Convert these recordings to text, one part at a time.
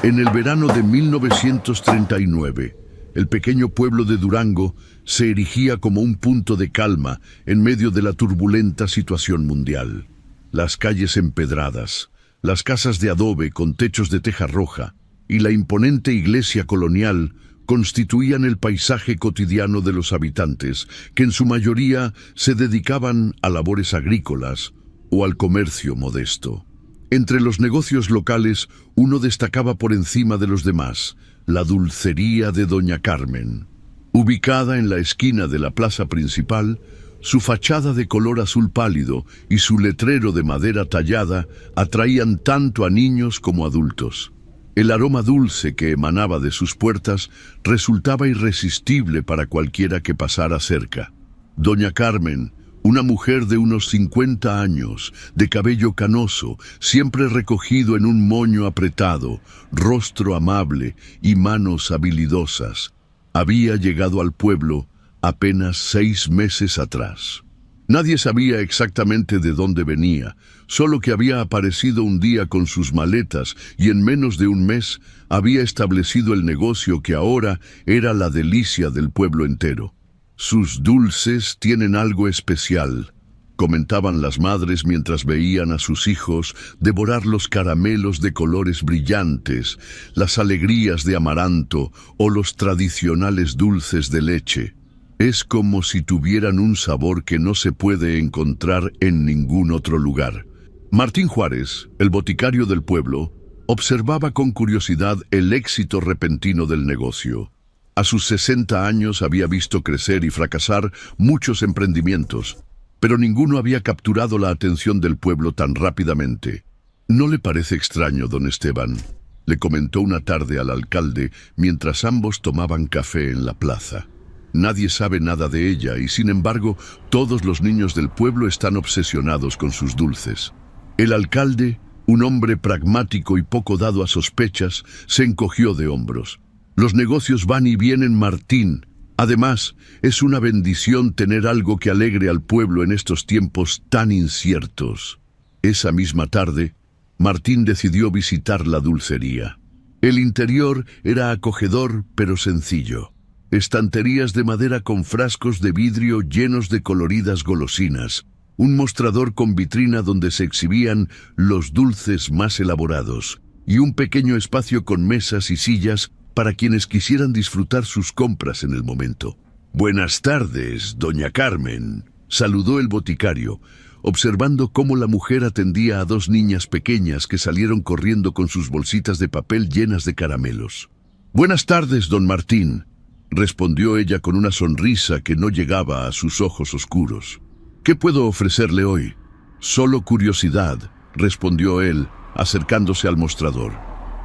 En el verano de 1939, el pequeño pueblo de Durango se erigía como un punto de calma en medio de la turbulenta situación mundial. Las calles empedradas, las casas de adobe con techos de teja roja y la imponente iglesia colonial constituían el paisaje cotidiano de los habitantes, que en su mayoría se dedicaban a labores agrícolas o al comercio modesto. Entre los negocios locales, uno destacaba por encima de los demás: la dulcería de Doña Carmen. Ubicada en la esquina de la plaza principal, su fachada de color azul pálido y su letrero de madera tallada atraían tanto a niños como a adultos. El aroma dulce que emanaba de sus puertas resultaba irresistible para cualquiera que pasara cerca. Doña Carmen, una mujer de unos 50 años, de cabello canoso, siempre recogido en un moño apretado, rostro amable y manos habilidosas, había llegado al pueblo apenas 6 meses atrás. Nadie sabía exactamente de dónde venía, solo que había aparecido un día con sus maletas y en menos de un mes había establecido el negocio que ahora era la delicia del pueblo entero. «Sus dulces tienen algo especial», comentaban las madres mientras veían a sus hijos devorar los caramelos de colores brillantes, las alegrías de amaranto o los tradicionales dulces de leche. Es como si tuvieran un sabor que no se puede encontrar en ningún otro lugar. Martín Juárez, el boticario del pueblo, observaba con curiosidad el éxito repentino del negocio. A sus 60 años había visto crecer y fracasar muchos emprendimientos, pero ninguno había capturado la atención del pueblo tan rápidamente. «¿No le parece extraño, don Esteban?», le comentó una tarde al alcalde mientras ambos tomaban café en la plaza. «Nadie sabe nada de ella y, sin embargo, todos los niños del pueblo están obsesionados con sus dulces». El alcalde, un hombre pragmático y poco dado a sospechas, se encogió de hombros. «Los negocios van y vienen, Martín. Además, es una bendición tener algo que alegre al pueblo en estos tiempos tan inciertos». Esa misma tarde, Martín decidió visitar la dulcería. El interior era acogedor pero sencillo. Estanterías de madera con frascos de vidrio llenos de coloridas golosinas, un mostrador con vitrina donde se exhibían los dulces más elaborados, y un pequeño espacio con mesas y sillas para quienes quisieran disfrutar sus compras en el momento. «Buenas tardes, doña Carmen», saludó el boticario, observando cómo la mujer atendía a 2 niñas pequeñas que salieron corriendo con sus bolsitas de papel llenas de caramelos. «Buenas tardes, don Martín», respondió ella con una sonrisa que no llegaba a sus ojos oscuros. «¿Qué puedo ofrecerle hoy?» «Solo curiosidad», respondió él, acercándose al mostrador.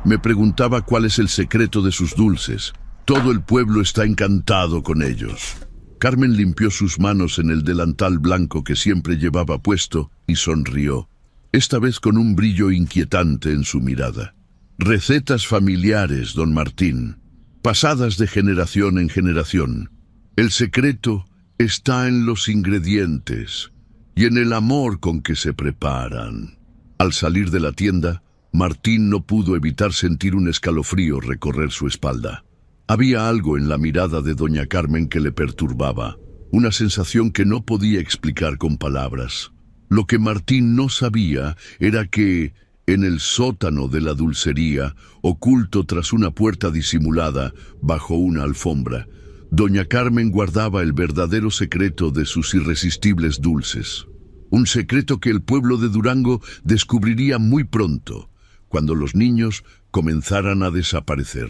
«Me preguntaba cuál es el secreto de sus dulces. Todo el pueblo está encantado con ellos». Carmen limpió sus manos en el delantal blanco que siempre llevaba puesto y sonrió, esta vez con un brillo inquietante en su mirada. «Recetas familiares, don Martín, pasadas de generación en generación. El secreto está en los ingredientes y en el amor con que se preparan». Al salir de la tienda, Martín no pudo evitar sentir un escalofrío recorrer su espalda. Había algo en la mirada de doña Carmen que le perturbaba, una sensación que no podía explicar con palabras. Lo que Martín no sabía era que, en el sótano de la dulcería, oculto tras una puerta disimulada bajo una alfombra, doña Carmen guardaba el verdadero secreto de sus irresistibles dulces. Un secreto que el pueblo de Durango descubriría muy pronto, cuando los niños comenzaran a desaparecer.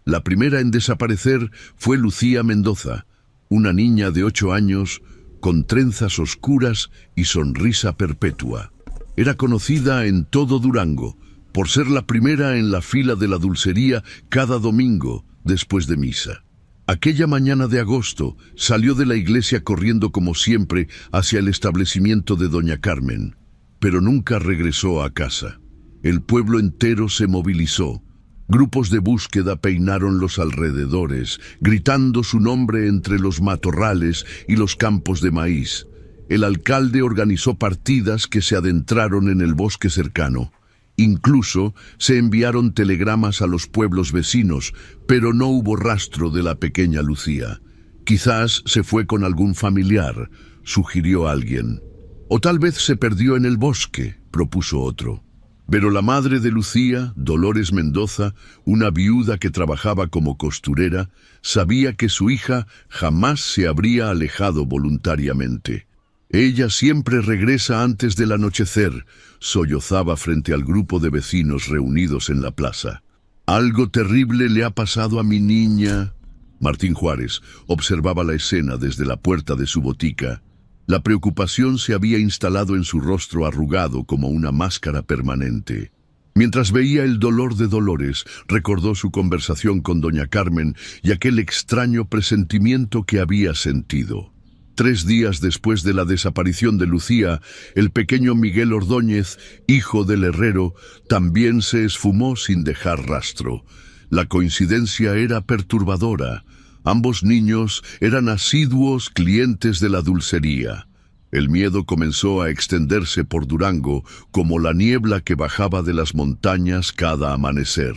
La primera en desaparecer fue Lucía Mendoza, una niña de 8 años con trenzas oscuras y sonrisa perpetua. Era conocida en todo Durango por ser la primera en la fila de la dulcería cada domingo después de misa. Aquella mañana de agosto salió de la iglesia corriendo como siempre hacia el establecimiento de doña Carmen, pero nunca regresó a casa. El pueblo entero se movilizó. Grupos de búsqueda peinaron los alrededores, gritando su nombre entre los matorrales y los campos de maíz. El alcalde organizó partidas que se adentraron en el bosque cercano, Incluso se enviaron telegramas a los pueblos vecinos, pero no hubo rastro de la pequeña Lucía. Quizás se fue con algún familiar, sugirió alguien. O tal vez se perdió en el bosque, propuso otro. Pero la madre de Lucía, Dolores Mendoza, una viuda que trabajaba como costurera, sabía que su hija jamás se habría alejado voluntariamente. Ella siempre regresa antes del anochecer, sollozaba frente al grupo de vecinos reunidos en la plaza. Algo terrible le ha pasado a mi niña. Martín Juárez observaba la escena desde la puerta de su botica. La preocupación se había instalado en su rostro arrugado como una máscara permanente. Mientras veía el dolor de Dolores, recordó su conversación con doña Carmen y aquel extraño presentimiento que había sentido. 3 días después de la desaparición de Lucía, el pequeño Miguel Ordóñez, hijo del herrero, también se esfumó sin dejar rastro. La coincidencia era perturbadora. Ambos niños eran asiduos clientes de la dulcería. El miedo comenzó a extenderse por Durango como la niebla que bajaba de las montañas cada amanecer.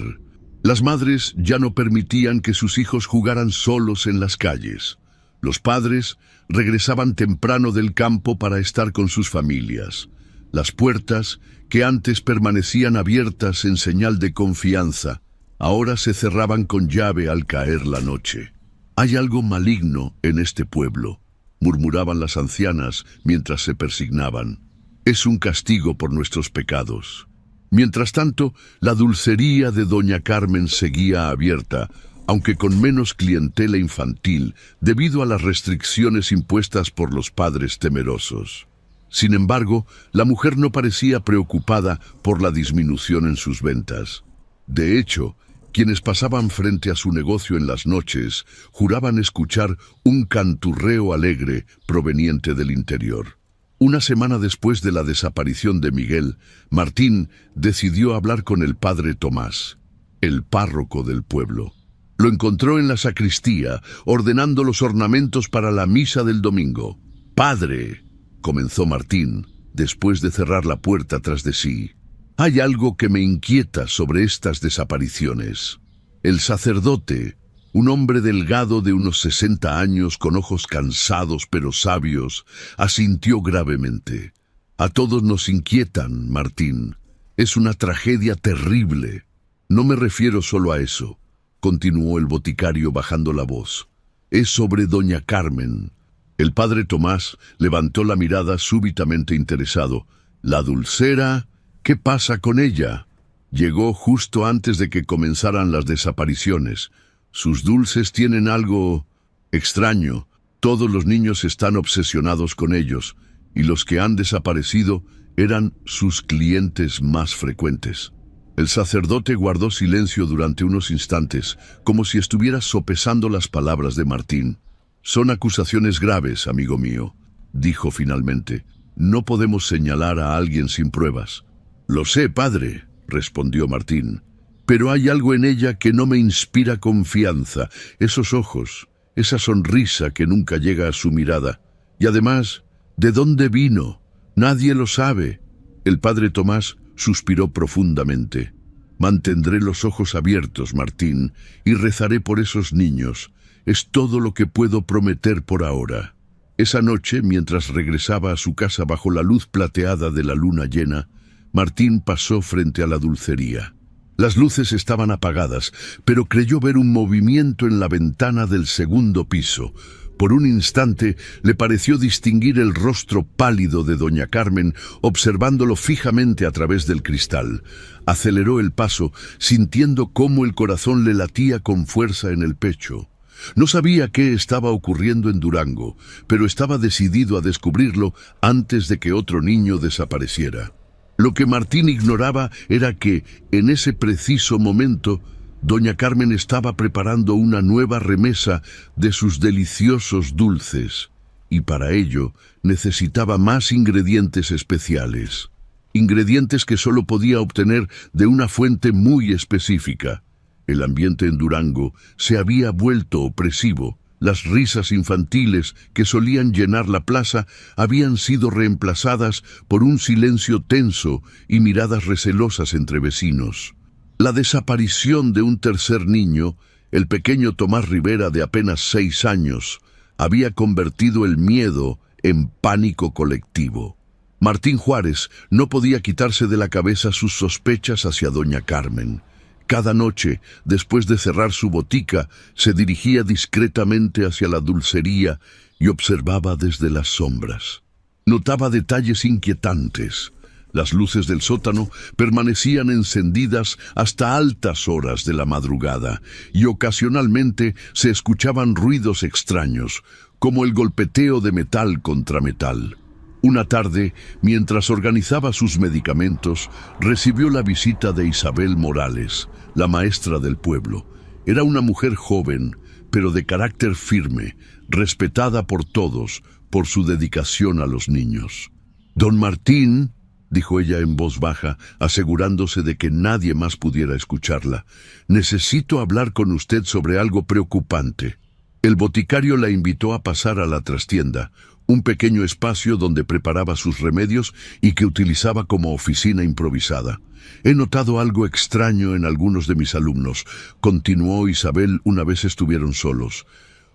Las madres ya no permitían que sus hijos jugaran solos en las calles. Los padres regresaban temprano del campo para estar con sus familias. Las puertas, que antes permanecían abiertas en señal de confianza, ahora se cerraban con llave al caer la noche. «Hay algo maligno en este pueblo», murmuraban las ancianas mientras se persignaban. «Es un castigo por nuestros pecados». Mientras tanto, la dulcería de doña Carmen seguía abierta, aunque con menos clientela infantil, debido a las restricciones impuestas por los padres temerosos. Sin embargo, la mujer no parecía preocupada por la disminución en sus ventas. De hecho, quienes pasaban frente a su negocio en las noches juraban escuchar un canturreo alegre proveniente del interior. Una semana después de la desaparición de Miguel, Martín decidió hablar con el padre Tomás, el párroco del pueblo. Lo encontró en la sacristía, ordenando los ornamentos para la misa del domingo. «Padre», comenzó Martín, después de cerrar la puerta tras de sí, «hay algo que me inquieta sobre estas desapariciones». El sacerdote, un hombre delgado de unos 60 años, con ojos cansados pero sabios, asintió gravemente. «A todos nos inquietan, Martín. Es una tragedia terrible. No me refiero solo a eso», continuó el boticario bajando la voz. «Es sobre doña Carmen». El padre Tomás levantó la mirada súbitamente interesado. «¿La dulcera? ¿Qué pasa con ella?» «Llegó justo antes de que comenzaran las desapariciones. Sus dulces tienen algo extraño. Todos los niños están obsesionados con ellos, y los que han desaparecido eran sus clientes más frecuentes». El sacerdote guardó silencio durante unos instantes, como si estuviera sopesando las palabras de Martín. «Son acusaciones graves, amigo mío», dijo finalmente. «No podemos señalar a alguien sin pruebas». «Lo sé, padre», respondió Martín, «pero hay algo en ella que no me inspira confianza. Esos ojos, esa sonrisa que nunca llega a su mirada. Y además, ¿de dónde vino? Nadie lo sabe». El padre Tomás suspiró profundamente. «Mantendré los ojos abiertos, Martín, y rezaré por esos niños. Es todo lo que puedo prometer por ahora». Esa noche, mientras regresaba a su casa bajo la luz plateada de la luna llena, Martín pasó frente a la dulcería. Las luces estaban apagadas, pero creyó ver un movimiento en la ventana del segundo piso. Por un instante le pareció distinguir el rostro pálido de doña Carmen, observándolo fijamente a través del cristal. Aceleró el paso, sintiendo cómo el corazón le latía con fuerza en el pecho. No sabía qué estaba ocurriendo en Durango, pero estaba decidido a descubrirlo antes de que otro niño desapareciera. Lo que Martín ignoraba era que, en ese preciso momento, doña Carmen estaba preparando una nueva remesa de sus deliciosos dulces, y para ello necesitaba más ingredientes especiales. Ingredientes que solo podía obtener de una fuente muy específica. El ambiente en Durango se había vuelto opresivo, Las risas infantiles que solían llenar la plaza habían sido reemplazadas por un silencio tenso y miradas recelosas entre vecinos. La desaparición de un tercer niño, el pequeño Tomás Rivera de apenas 6 años, había convertido el miedo en pánico colectivo. Martín Juárez no podía quitarse de la cabeza sus sospechas hacia doña Carmen. Cada noche, después de cerrar su botica, se dirigía discretamente hacia la dulcería y observaba desde las sombras. Notaba detalles inquietantes. Las luces del sótano permanecían encendidas hasta altas horas de la madrugada y ocasionalmente se escuchaban ruidos extraños, como el golpeteo de metal contra metal. Una tarde, mientras organizaba sus medicamentos, recibió la visita de Isabel Morales, la maestra del pueblo. Era una mujer joven, pero de carácter firme, respetada por todos por su dedicación a los niños. «Don Martín», dijo ella en voz baja, asegurándose de que nadie más pudiera escucharla, «necesito hablar con usted sobre algo preocupante». El boticario la invitó a pasar a la trastienda, un pequeño espacio donde preparaba sus remedios y que utilizaba como oficina improvisada. «He notado algo extraño en algunos de mis alumnos», continuó Isabel una vez estuvieron solos.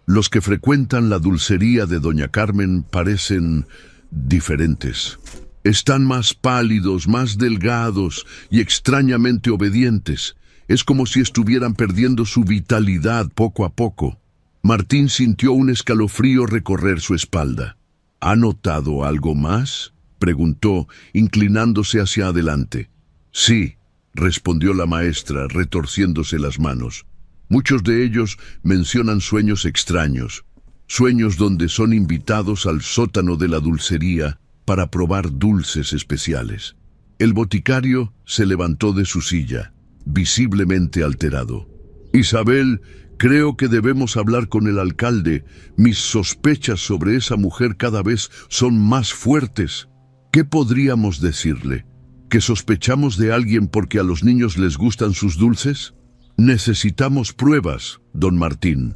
«Los que frecuentan la dulcería de doña Carmen parecen diferentes. Están más pálidos, más delgados y extrañamente obedientes. Es como si estuvieran perdiendo su vitalidad poco a poco». Martín sintió un escalofrío recorrer su espalda. «¿Ha notado algo más?», preguntó, inclinándose hacia adelante. «Sí», respondió la maestra, retorciéndose las manos. «Muchos de ellos mencionan sueños extraños, sueños donde son invitados al sótano de la dulcería para probar dulces especiales». El boticario se levantó de su silla, visiblemente alterado. «Isabel, creo que debemos hablar con el alcalde. Mis sospechas sobre esa mujer cada vez son más fuertes. ¿Qué podríamos decirle? ¿Que sospechamos de alguien porque a los niños les gustan sus dulces? Necesitamos pruebas, don Martín».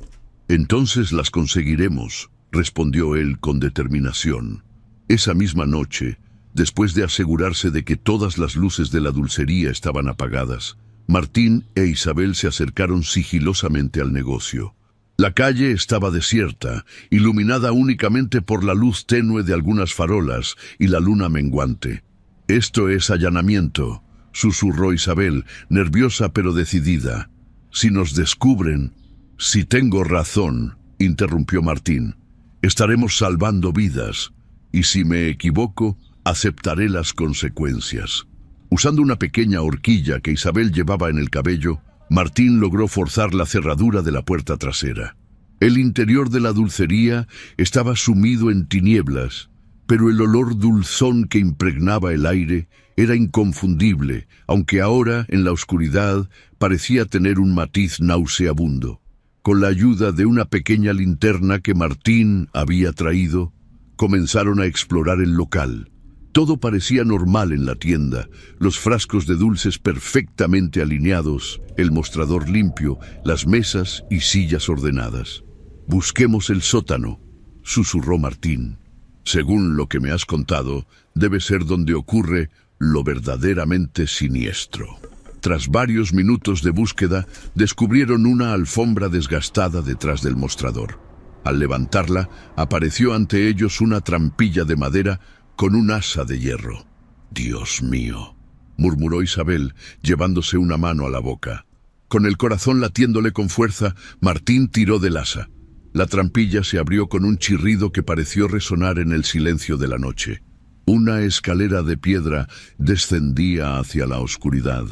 «Entonces las conseguiremos», respondió él con determinación. Esa misma noche, después de asegurarse de que todas las luces de la dulcería estaban apagadas, Martín e Isabel se acercaron sigilosamente al negocio. La calle estaba desierta, iluminada únicamente por la luz tenue de algunas farolas y la luna menguante. «Esto es allanamiento», susurró Isabel, nerviosa pero decidida. «Si nos descubren...» «Si tengo razón», interrumpió Martín, «estaremos salvando vidas, y si me equivoco, aceptaré las consecuencias». Usando una pequeña horquilla que Isabel llevaba en el cabello, Martín logró forzar la cerradura de la puerta trasera. El interior de la dulcería estaba sumido en tinieblas, pero el olor dulzón que impregnaba el aire era inconfundible, aunque ahora, en la oscuridad, parecía tener un matiz nauseabundo. Con la ayuda de una pequeña linterna que Martín había traído, comenzaron a explorar el local. Todo parecía normal en la tienda, los frascos de dulces perfectamente alineados, el mostrador limpio, las mesas y sillas ordenadas. «Busquemos el sótano», susurró Martín. «Según lo que me has contado, debe ser donde ocurre lo verdaderamente siniestro». Tras varios minutos de búsqueda, descubrieron una alfombra desgastada detrás del mostrador. Al levantarla, apareció ante ellos una trampilla de madera con un asa de hierro. «Dios mío», murmuró Isabel, llevándose una mano a la boca. Con el corazón latiéndole con fuerza, Martín tiró del asa. La trampilla se abrió con un chirrido que pareció resonar en el silencio de la noche. Una escalera de piedra descendía hacia la oscuridad.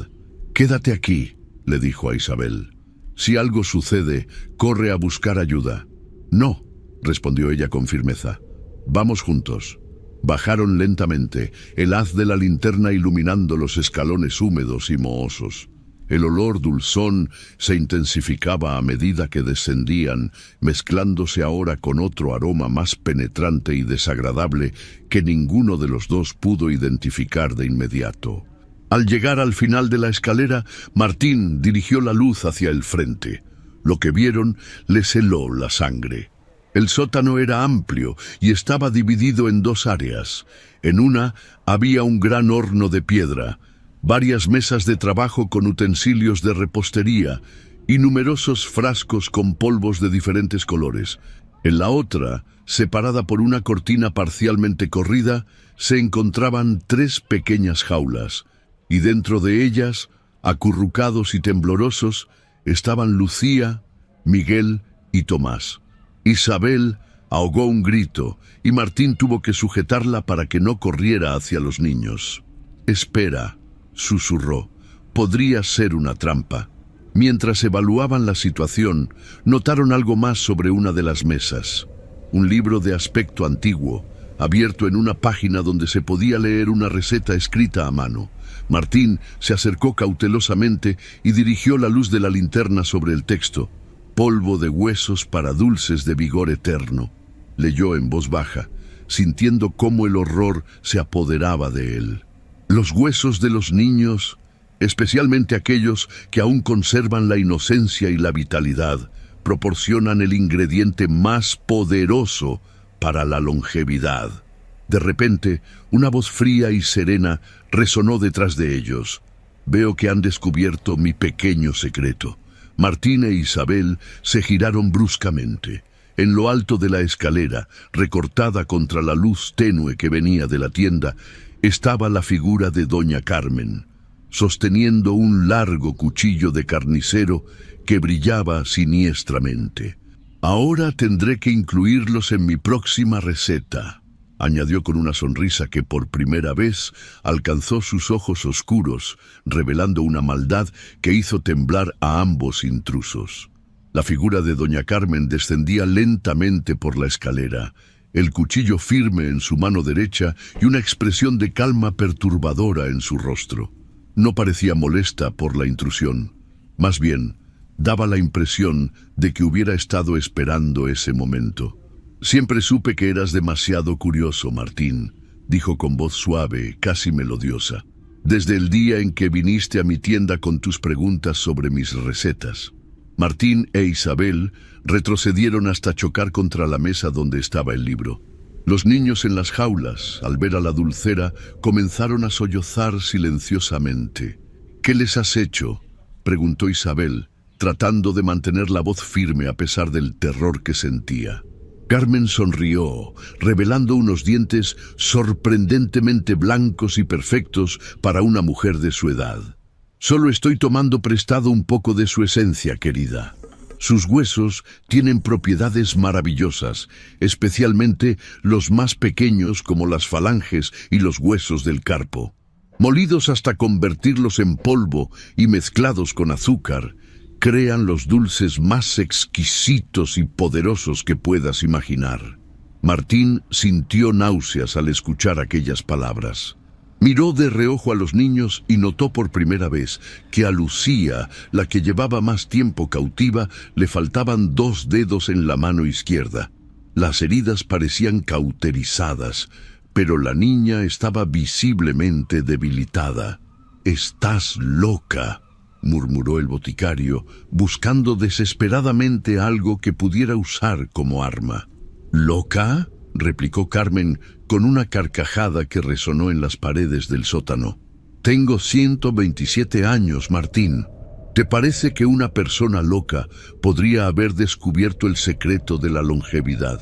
«Quédate aquí», le dijo a Isabel. «Si algo sucede, corre a buscar ayuda». «No», respondió ella con firmeza. «Vamos juntos». Bajaron lentamente, el haz de la linterna iluminando los escalones húmedos y mohosos. El olor dulzón se intensificaba a medida que descendían, mezclándose ahora con otro aroma más penetrante y desagradable que ninguno de los dos pudo identificar de inmediato. Al llegar al final de la escalera, Martín dirigió la luz hacia el frente. Lo que vieron les heló la sangre. El sótano era amplio y estaba dividido en dos áreas. En una había un gran horno de piedra, varias mesas de trabajo con utensilios de repostería y numerosos frascos con polvos de diferentes colores. En la otra, separada por una cortina parcialmente corrida, se encontraban 3 pequeñas jaulas, y dentro de ellas, acurrucados y temblorosos, estaban Lucía, Miguel y Tomás. Isabel ahogó un grito y Martín tuvo que sujetarla para que no corriera hacia los niños. «Espera», susurró, «podría ser una trampa». Mientras evaluaban la situación, notaron algo más sobre una de las mesas. Un libro de aspecto antiguo, abierto en una página donde se podía leer una receta escrita a mano. Martín se acercó cautelosamente y dirigió la luz de la linterna sobre el texto. «Polvo de huesos para dulces de vigor eterno», leyó en voz baja, sintiendo cómo el horror se apoderaba de él. Los huesos de los niños, especialmente aquellos que aún conservan la inocencia y la vitalidad, proporcionan el ingrediente más poderoso para la longevidad. De repente, una voz fría y serena resonó detrás de ellos. «Veo que han descubierto mi pequeño secreto». Martín e Isabel se giraron bruscamente. En lo alto de la escalera, recortada contra la luz tenue que venía de la tienda, estaba la figura de doña Carmen, sosteniendo un largo cuchillo de carnicero que brillaba siniestramente. «Ahora tendré que incluirlos en mi próxima receta», añadió con una sonrisa que por primera vez alcanzó sus ojos oscuros, revelando una maldad que hizo temblar a ambos intrusos. La figura de doña Carmen descendía lentamente por la escalera, el cuchillo firme en su mano derecha y una expresión de calma perturbadora en su rostro. No parecía molesta por la intrusión, más bien daba la impresión de que hubiera estado esperando ese momento. «Siempre supe que eras demasiado curioso, Martín», dijo con voz suave, casi melodiosa, «desde el día en que viniste a mi tienda con tus preguntas sobre mis recetas». Martín e Isabel retrocedieron hasta chocar contra la mesa donde estaba el libro. Los niños en las jaulas, al ver a la dulcera, comenzaron a sollozar silenciosamente. «¿Qué les has hecho?», preguntó Isabel, tratando de mantener la voz firme a pesar del terror que sentía. Carmen sonrió, revelando unos dientes sorprendentemente blancos y perfectos para una mujer de su edad. «Solo estoy tomando prestado un poco de su esencia, querida. Sus huesos tienen propiedades maravillosas, especialmente los más pequeños como las falanges y los huesos del carpo. Molidos hasta convertirlos en polvo y mezclados con azúcar, crean los dulces más exquisitos y poderosos que puedas imaginar». Martín sintió náuseas al escuchar aquellas palabras. Miró de reojo a los niños y notó por primera vez que a Lucía, la que llevaba más tiempo cautiva, le faltaban 2 dedos en la mano izquierda. Las heridas parecían cauterizadas, pero la niña estaba visiblemente debilitada. «Estás loca», murmuró el boticario, buscando desesperadamente algo que pudiera usar como arma. «¿Loca?», replicó Carmen con una carcajada que resonó en las paredes del sótano. «Tengo 127 años, Martín. ¿Te parece que una persona loca podría haber descubierto el secreto de la longevidad?»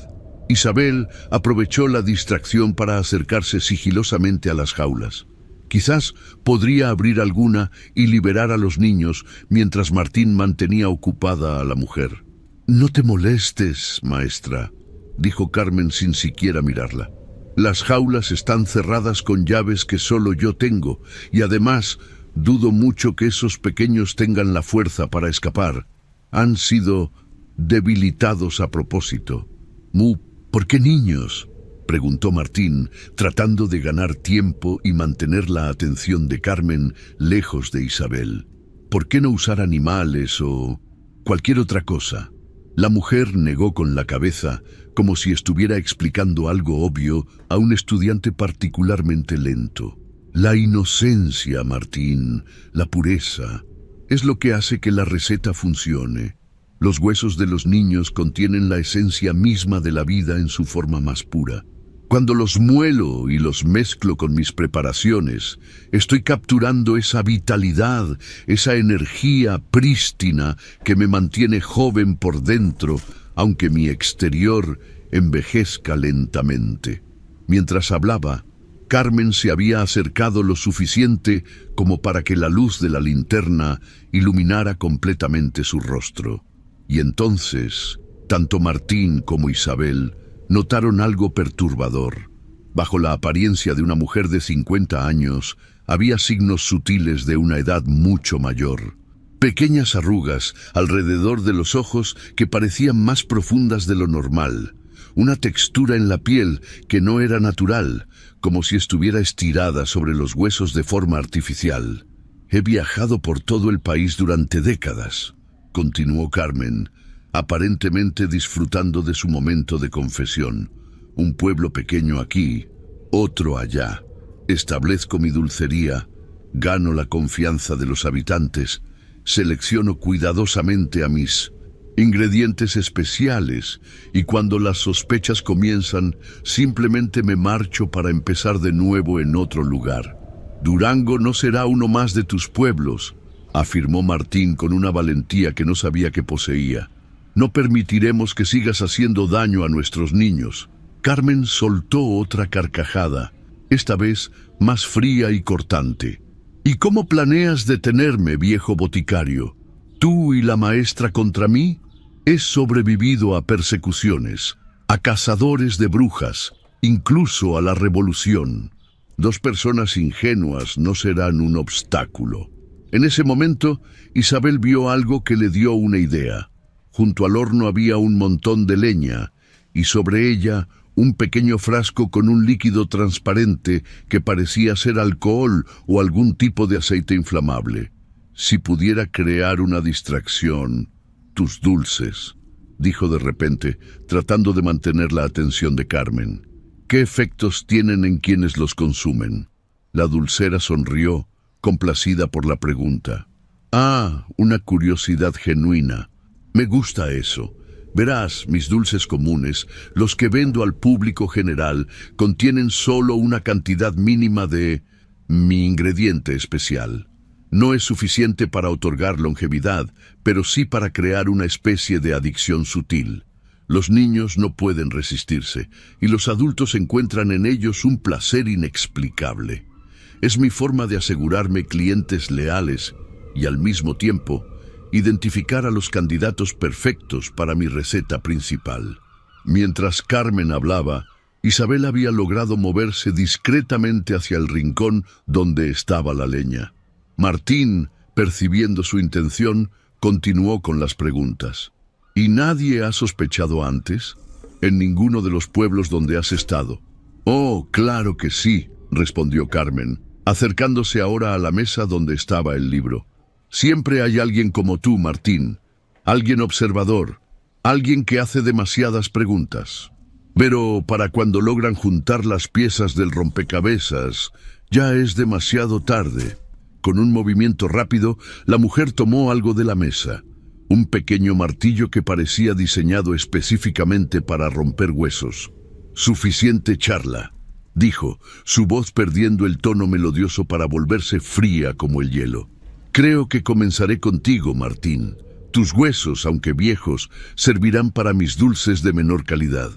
Isabel aprovechó la distracción para acercarse sigilosamente a las jaulas. Quizás podría abrir alguna y liberar a los niños mientras Martín mantenía ocupada a la mujer. «No te molestes, maestra», dijo Carmen sin siquiera mirarla. «Las jaulas están cerradas con llaves que solo yo tengo, y además dudo mucho que esos pequeños tengan la fuerza para escapar. Han sido debilitados a propósito». «¿Por qué niños?», preguntó Martín, tratando de ganar tiempo y mantener la atención de Carmen lejos de Isabel. «¿Por qué no usar animales o cualquier otra cosa?». La mujer negó con la cabeza, como si estuviera explicando algo obvio a un estudiante particularmente lento. «La inocencia, Martín, la pureza, es lo que hace que la receta funcione. Los huesos de los niños contienen la esencia misma de la vida en su forma más pura. Cuando los muelo y los mezclo con mis preparaciones, estoy capturando esa vitalidad, esa energía prístina que me mantiene joven por dentro, aunque mi exterior envejezca lentamente. Mientras hablaba, Carmen se había acercado lo suficiente como para que la luz de la linterna iluminara completamente su rostro. Y entonces, tanto Martín como Isabel notaron algo perturbador. Bajo la apariencia de una mujer de 50 años, había signos sutiles de una edad mucho mayor. Pequeñas arrugas alrededor de los ojos que parecían más profundas de lo normal. Una textura en la piel que no era natural, como si estuviera estirada sobre los huesos de forma artificial. He viajado por todo el país durante décadas, continuó Carmen, aparentemente disfrutando de su momento de confesión. Un pueblo pequeño aquí, otro allá. Establezco mi dulcería, gano la confianza de los habitantes, selecciono cuidadosamente a mis ingredientes especiales y cuando las sospechas comienzan, simplemente me marcho para empezar de nuevo en otro lugar. Durango no será uno más de tus pueblos, afirmó Martín con una valentía que no sabía que poseía. No permitiremos que sigas haciendo daño a nuestros niños. Carmen soltó otra carcajada, esta vez más fría y cortante. ¿Y cómo planeas detenerme, viejo boticario? ¿Tú y la maestra contra mí? He sobrevivido a persecuciones, a cazadores de brujas, incluso a la revolución. 2 personas ingenuas no serán un obstáculo. En ese momento, Isabel vio algo que le dio una idea. Junto al horno había un montón de leña, y sobre ella un pequeño frasco con un líquido transparente que parecía ser alcohol o algún tipo de aceite inflamable. Si pudiera crear una distracción, tus dulces, dijo de repente, tratando de mantener la atención de Carmen. ¿Qué efectos tienen en quienes los consumen? La dulcera sonrió, complacida por la pregunta. Ah, una curiosidad genuina. Me gusta eso. Verás, mis dulces comunes, los que vendo al público general, contienen solo una cantidad mínima de mi ingrediente especial. No es suficiente para otorgar longevidad, pero sí para crear una especie de adicción sutil. Los niños no pueden resistirse, y los adultos encuentran en ellos un placer inexplicable. Es mi forma de asegurarme clientes leales y, al mismo tiempo, identificar a los candidatos perfectos para mi receta principal. Mientras Carmen hablaba, Isabel había logrado moverse discretamente hacia el rincón donde estaba la leña. Martín, percibiendo su intención, continuó con las preguntas. ¿Y nadie ha sospechado antes? ¿En ninguno de los pueblos donde has estado? Oh, claro que sí, respondió Carmen, acercándose ahora a la mesa donde estaba el libro. Siempre hay alguien como tú, Martín, alguien observador, alguien que hace demasiadas preguntas. Pero para cuando logran juntar las piezas del rompecabezas, ya es demasiado tarde. Con un movimiento rápido, la mujer tomó algo de la mesa, un pequeño martillo que parecía diseñado específicamente para romper huesos. Suficiente charla, dijo, su voz perdiendo el tono melodioso para volverse fría como el hielo. Creo que comenzaré contigo, Martín. Tus huesos, aunque viejos, servirán para mis dulces de menor calidad.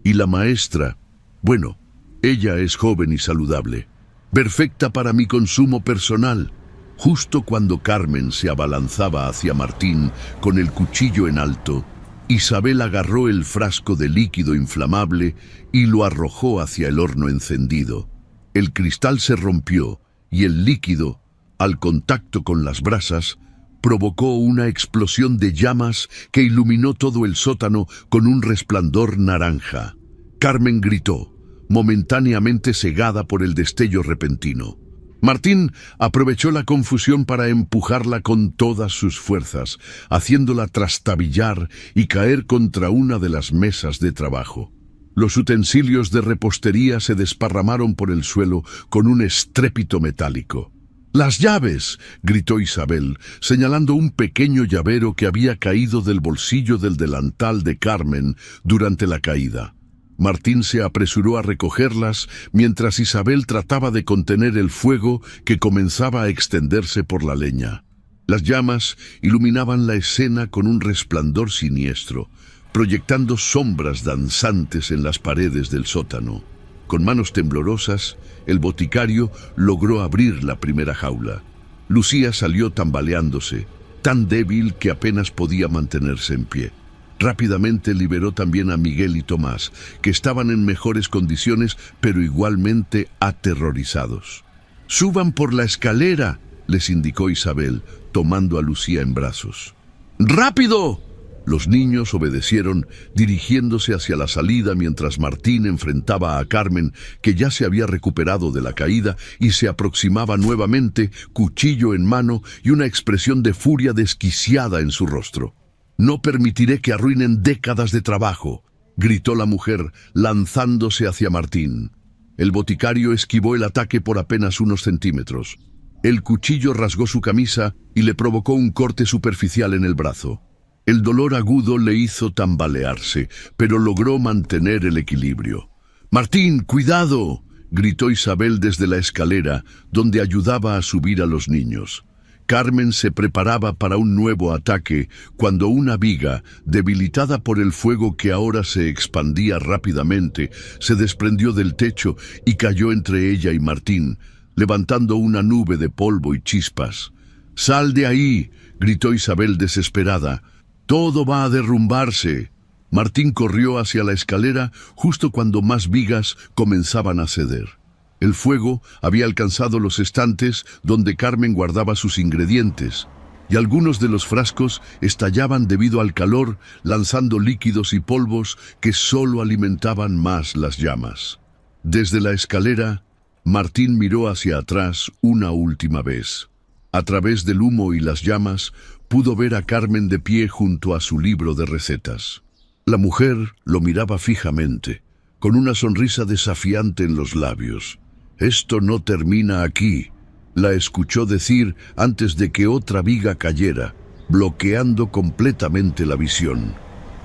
Y la maestra, bueno, ella es joven y saludable, perfecta para mi consumo personal. Justo cuando Carmen se abalanzaba hacia Martín con el cuchillo en alto, Isabel agarró el frasco de líquido inflamable y lo arrojó hacia el horno encendido. El cristal se rompió y el líquido, al contacto con las brasas, provocó una explosión de llamas que iluminó todo el sótano con un resplandor naranja. Carmen gritó, momentáneamente cegada por el destello repentino. Martín aprovechó la confusión para empujarla con todas sus fuerzas, haciéndola trastabillar y caer contra una de las mesas de trabajo. Los utensilios de repostería se desparramaron por el suelo con un estrépito metálico. ¡Las llaves!, gritó Isabel, señalando un pequeño llavero que había caído del bolsillo del delantal de Carmen durante la caída. Martín se apresuró a recogerlas mientras Isabel trataba de contener el fuego que comenzaba a extenderse por la leña. Las llamas iluminaban la escena con un resplandor siniestro, proyectando sombras danzantes en las paredes del sótano. Con manos temblorosas, el boticario logró abrir la primera jaula. Lucía salió tambaleándose, tan débil que apenas podía mantenerse en pie. Rápidamente liberó también a Miguel y Tomás, que estaban en mejores condiciones, pero igualmente aterrorizados. «¡Suban por la escalera!», les indicó Isabel, tomando a Lucía en brazos. «¡Rápido!». Los niños obedecieron, dirigiéndose hacia la salida mientras Martín enfrentaba a Carmen, que ya se había recuperado de la caída y se aproximaba nuevamente, cuchillo en mano y una expresión de furia desquiciada en su rostro. «No permitiré que arruinen décadas de trabajo», gritó la mujer, lanzándose hacia Martín. El boticario esquivó el ataque por apenas unos centímetros. El cuchillo rasgó su camisa y le provocó un corte superficial en el brazo. El dolor agudo le hizo tambalearse, pero logró mantener el equilibrio. «¡Martín, cuidado!», gritó Isabel desde la escalera, donde ayudaba a subir a los niños. Carmen se preparaba para un nuevo ataque cuando una viga, debilitada por el fuego que ahora se expandía rápidamente, se desprendió del techo y cayó entre ella y Martín, levantando una nube de polvo y chispas. «¡Sal de ahí!», gritó Isabel desesperada. «¡Todo va a derrumbarse!». Martín corrió hacia la escalera justo cuando más vigas comenzaban a ceder. El fuego había alcanzado los estantes donde Carmen guardaba sus ingredientes, y algunos de los frascos estallaban debido al calor, lanzando líquidos y polvos que solo alimentaban más las llamas. Desde la escalera, Martín miró hacia atrás una última vez. A través del humo y las llamas, pudo ver a Carmen de pie junto a su libro de recetas. La mujer lo miraba fijamente, con una sonrisa desafiante en los labios. «Esto no termina aquí», la escuchó decir antes de que otra viga cayera, bloqueando completamente la visión.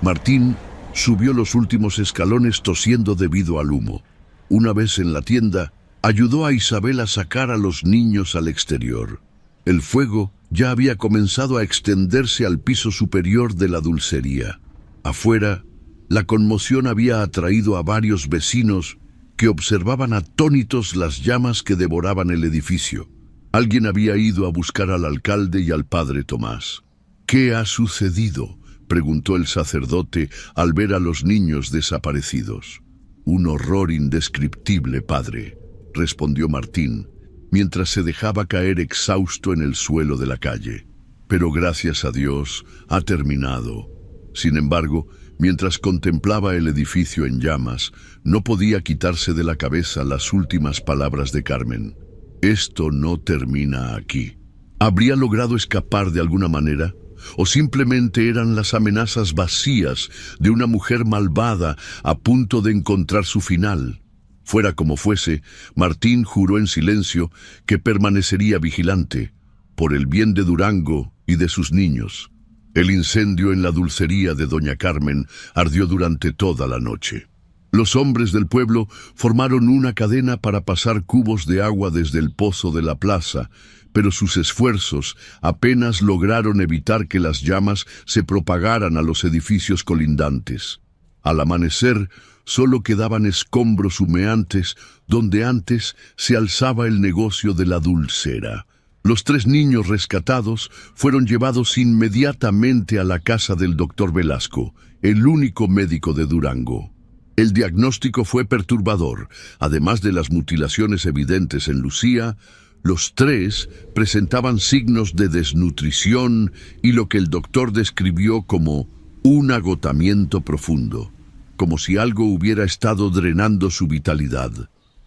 Martín subió los últimos escalones tosiendo debido al humo. Una vez en la tienda, ayudó a Isabel a sacar a los niños al exterior. El fuego ya había comenzado a extenderse al piso superior de la dulcería. Afuera, la conmoción había atraído a varios vecinos que observaban atónitos las llamas que devoraban el edificio. Alguien había ido a buscar al alcalde y al padre Tomás. «¿Qué ha sucedido?», preguntó el sacerdote al ver a los niños desaparecidos. «Un horror indescriptible, padre», respondió Martín, mientras se dejaba caer exhausto en el suelo de la calle. «Pero gracias a Dios, ha terminado». Sin embargo, mientras contemplaba el edificio en llamas, no podía quitarse de la cabeza las últimas palabras de Carmen. «Esto no termina aquí». ¿Habría logrado escapar de alguna manera? ¿O simplemente eran las amenazas vacías de una mujer malvada a punto de encontrar su final? Fuera como fuese, Martín juró en silencio que permanecería vigilante, por el bien de Durango y de sus niños. El incendio en la dulcería de doña Carmen ardió durante toda la noche. Los hombres del pueblo formaron una cadena para pasar cubos de agua desde el pozo de la plaza, pero sus esfuerzos apenas lograron evitar que las llamas se propagaran a los edificios colindantes. Al amanecer, solo quedaban escombros humeantes donde antes se alzaba el negocio de la dulcera. Los 3 niños rescatados fueron llevados inmediatamente a la casa del doctor Velasco, el único médico de Durango. El diagnóstico fue perturbador. Además de las mutilaciones evidentes en Lucía, los 3 presentaban signos de desnutrición y lo que el doctor describió como un agotamiento profundo, como si algo hubiera estado drenando su vitalidad.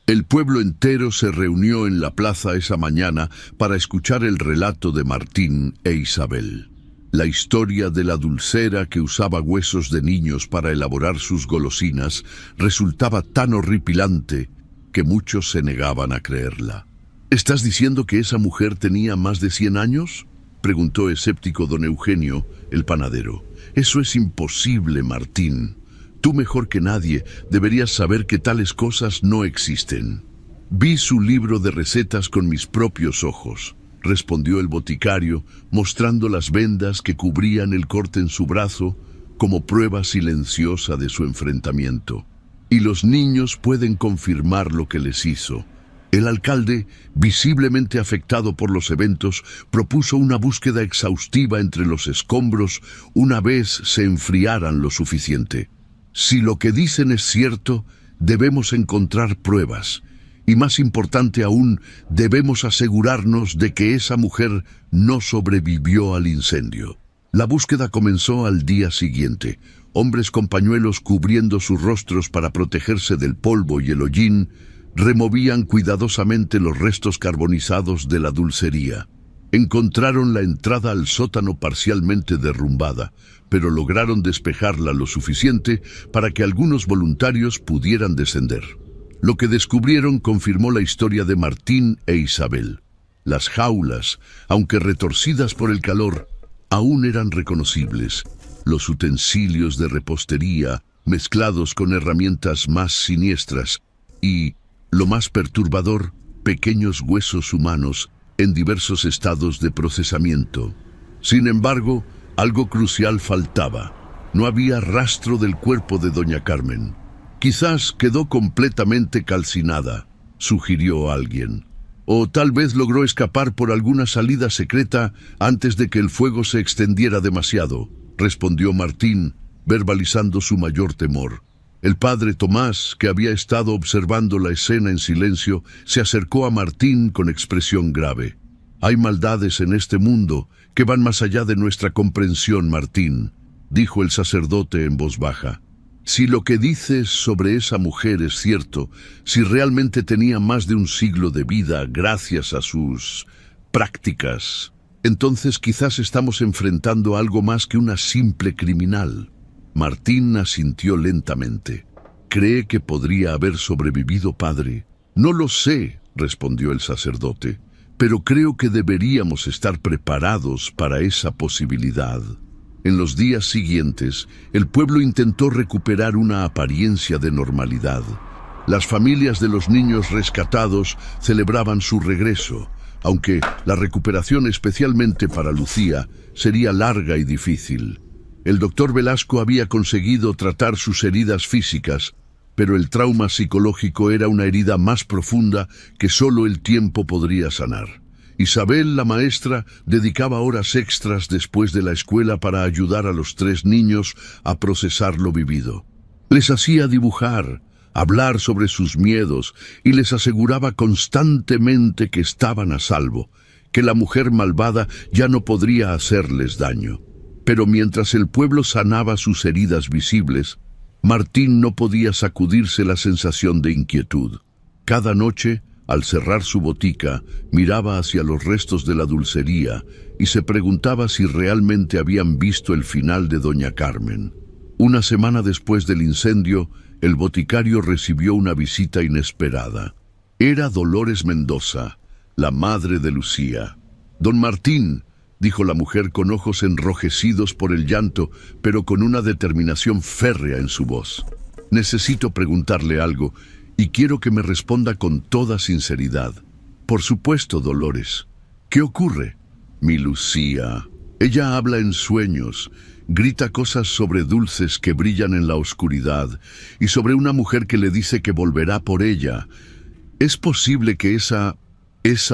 El pueblo entero se reunió en la plaza esa mañana para escuchar el relato de Martín e Isabel. La historia de la dulcera que usaba huesos de niños para elaborar sus golosinas resultaba tan horripilante que muchos se negaban a creerla. ¿Estás diciendo que esa mujer tenía más de 100 años? Preguntó escéptico don Eugenio, el panadero. Eso es imposible, Martín. Tú mejor que nadie deberías saber que tales cosas no existen. Vi su libro de recetas con mis propios ojos, respondió el boticario, mostrando las vendas que cubrían el corte en su brazo como prueba silenciosa de su enfrentamiento. Y los niños pueden confirmar lo que les hizo. El alcalde, visiblemente afectado por los eventos, propuso una búsqueda exhaustiva entre los escombros una vez se enfriaran lo suficiente. Si lo que dicen es cierto, debemos encontrar pruebas. Y más importante aún, debemos asegurarnos de que esa mujer no sobrevivió al incendio. La búsqueda comenzó al día siguiente. Hombres con pañuelos cubriendo sus rostros para protegerse del polvo y el hollín, removían cuidadosamente los restos carbonizados de la dulcería. Encontraron la entrada al sótano parcialmente derrumbada, pero lograron despejarla lo suficiente para que algunos voluntarios pudieran descender. Lo que descubrieron confirmó la historia de Martín e Isabel. Las jaulas, aunque retorcidas por el calor, aún eran reconocibles. Los utensilios de repostería, mezclados con herramientas más siniestras, y, lo más perturbador, pequeños huesos humanos en diversos estados de procesamiento. Sin embargo, algo crucial faltaba. No había rastro del cuerpo de doña Carmen. Quizás quedó completamente calcinada, sugirió alguien. O tal vez logró escapar por alguna salida secreta antes de que el fuego se extendiera demasiado, respondió Martín, verbalizando su mayor temor. El padre Tomás, que había estado observando la escena en silencio, se acercó a Martín con expresión grave. Hay maldades en este mundo que van más allá de nuestra comprensión, Martín, dijo el sacerdote en voz baja. Si lo que dices sobre esa mujer es cierto, si realmente tenía más de un siglo de vida gracias a sus prácticas, entonces quizás estamos enfrentando algo más que una simple criminal. Martín asintió lentamente. ¿Cree que podría haber sobrevivido, padre? No lo sé, respondió el sacerdote, pero creo que deberíamos estar preparados para esa posibilidad. En los días siguientes, el pueblo intentó recuperar una apariencia de normalidad. Las familias de los niños rescatados celebraban su regreso, aunque la recuperación, especialmente para Lucía, sería larga y difícil. El doctor Velasco había conseguido tratar sus heridas físicas, pero el trauma psicológico era una herida más profunda que solo el tiempo podría sanar. Isabel, la maestra, dedicaba horas extras después de la escuela para ayudar a los 3 niños a procesar lo vivido. Les hacía dibujar, hablar sobre sus miedos y les aseguraba constantemente que estaban a salvo, que la mujer malvada ya no podría hacerles daño. Pero mientras el pueblo sanaba sus heridas visibles, Martín no podía sacudirse la sensación de inquietud. Cada noche, al cerrar su botica, miraba hacia los restos de la dulcería y se preguntaba si realmente habían visto el final de doña Carmen. Una semana después del incendio, el boticario recibió una visita inesperada. Era Dolores Mendoza, la madre de Lucía. «Don Martín», dijo la mujer con ojos enrojecidos por el llanto, pero con una determinación férrea en su voz. «Necesito preguntarle algo, y quiero que me responda con toda sinceridad». «Por supuesto, Dolores. ¿Qué ocurre?» «Mi Lucía. Ella habla en sueños, grita cosas sobre dulces que brillan en la oscuridad, y sobre una mujer que le dice que volverá por ella. ¿Es posible que esa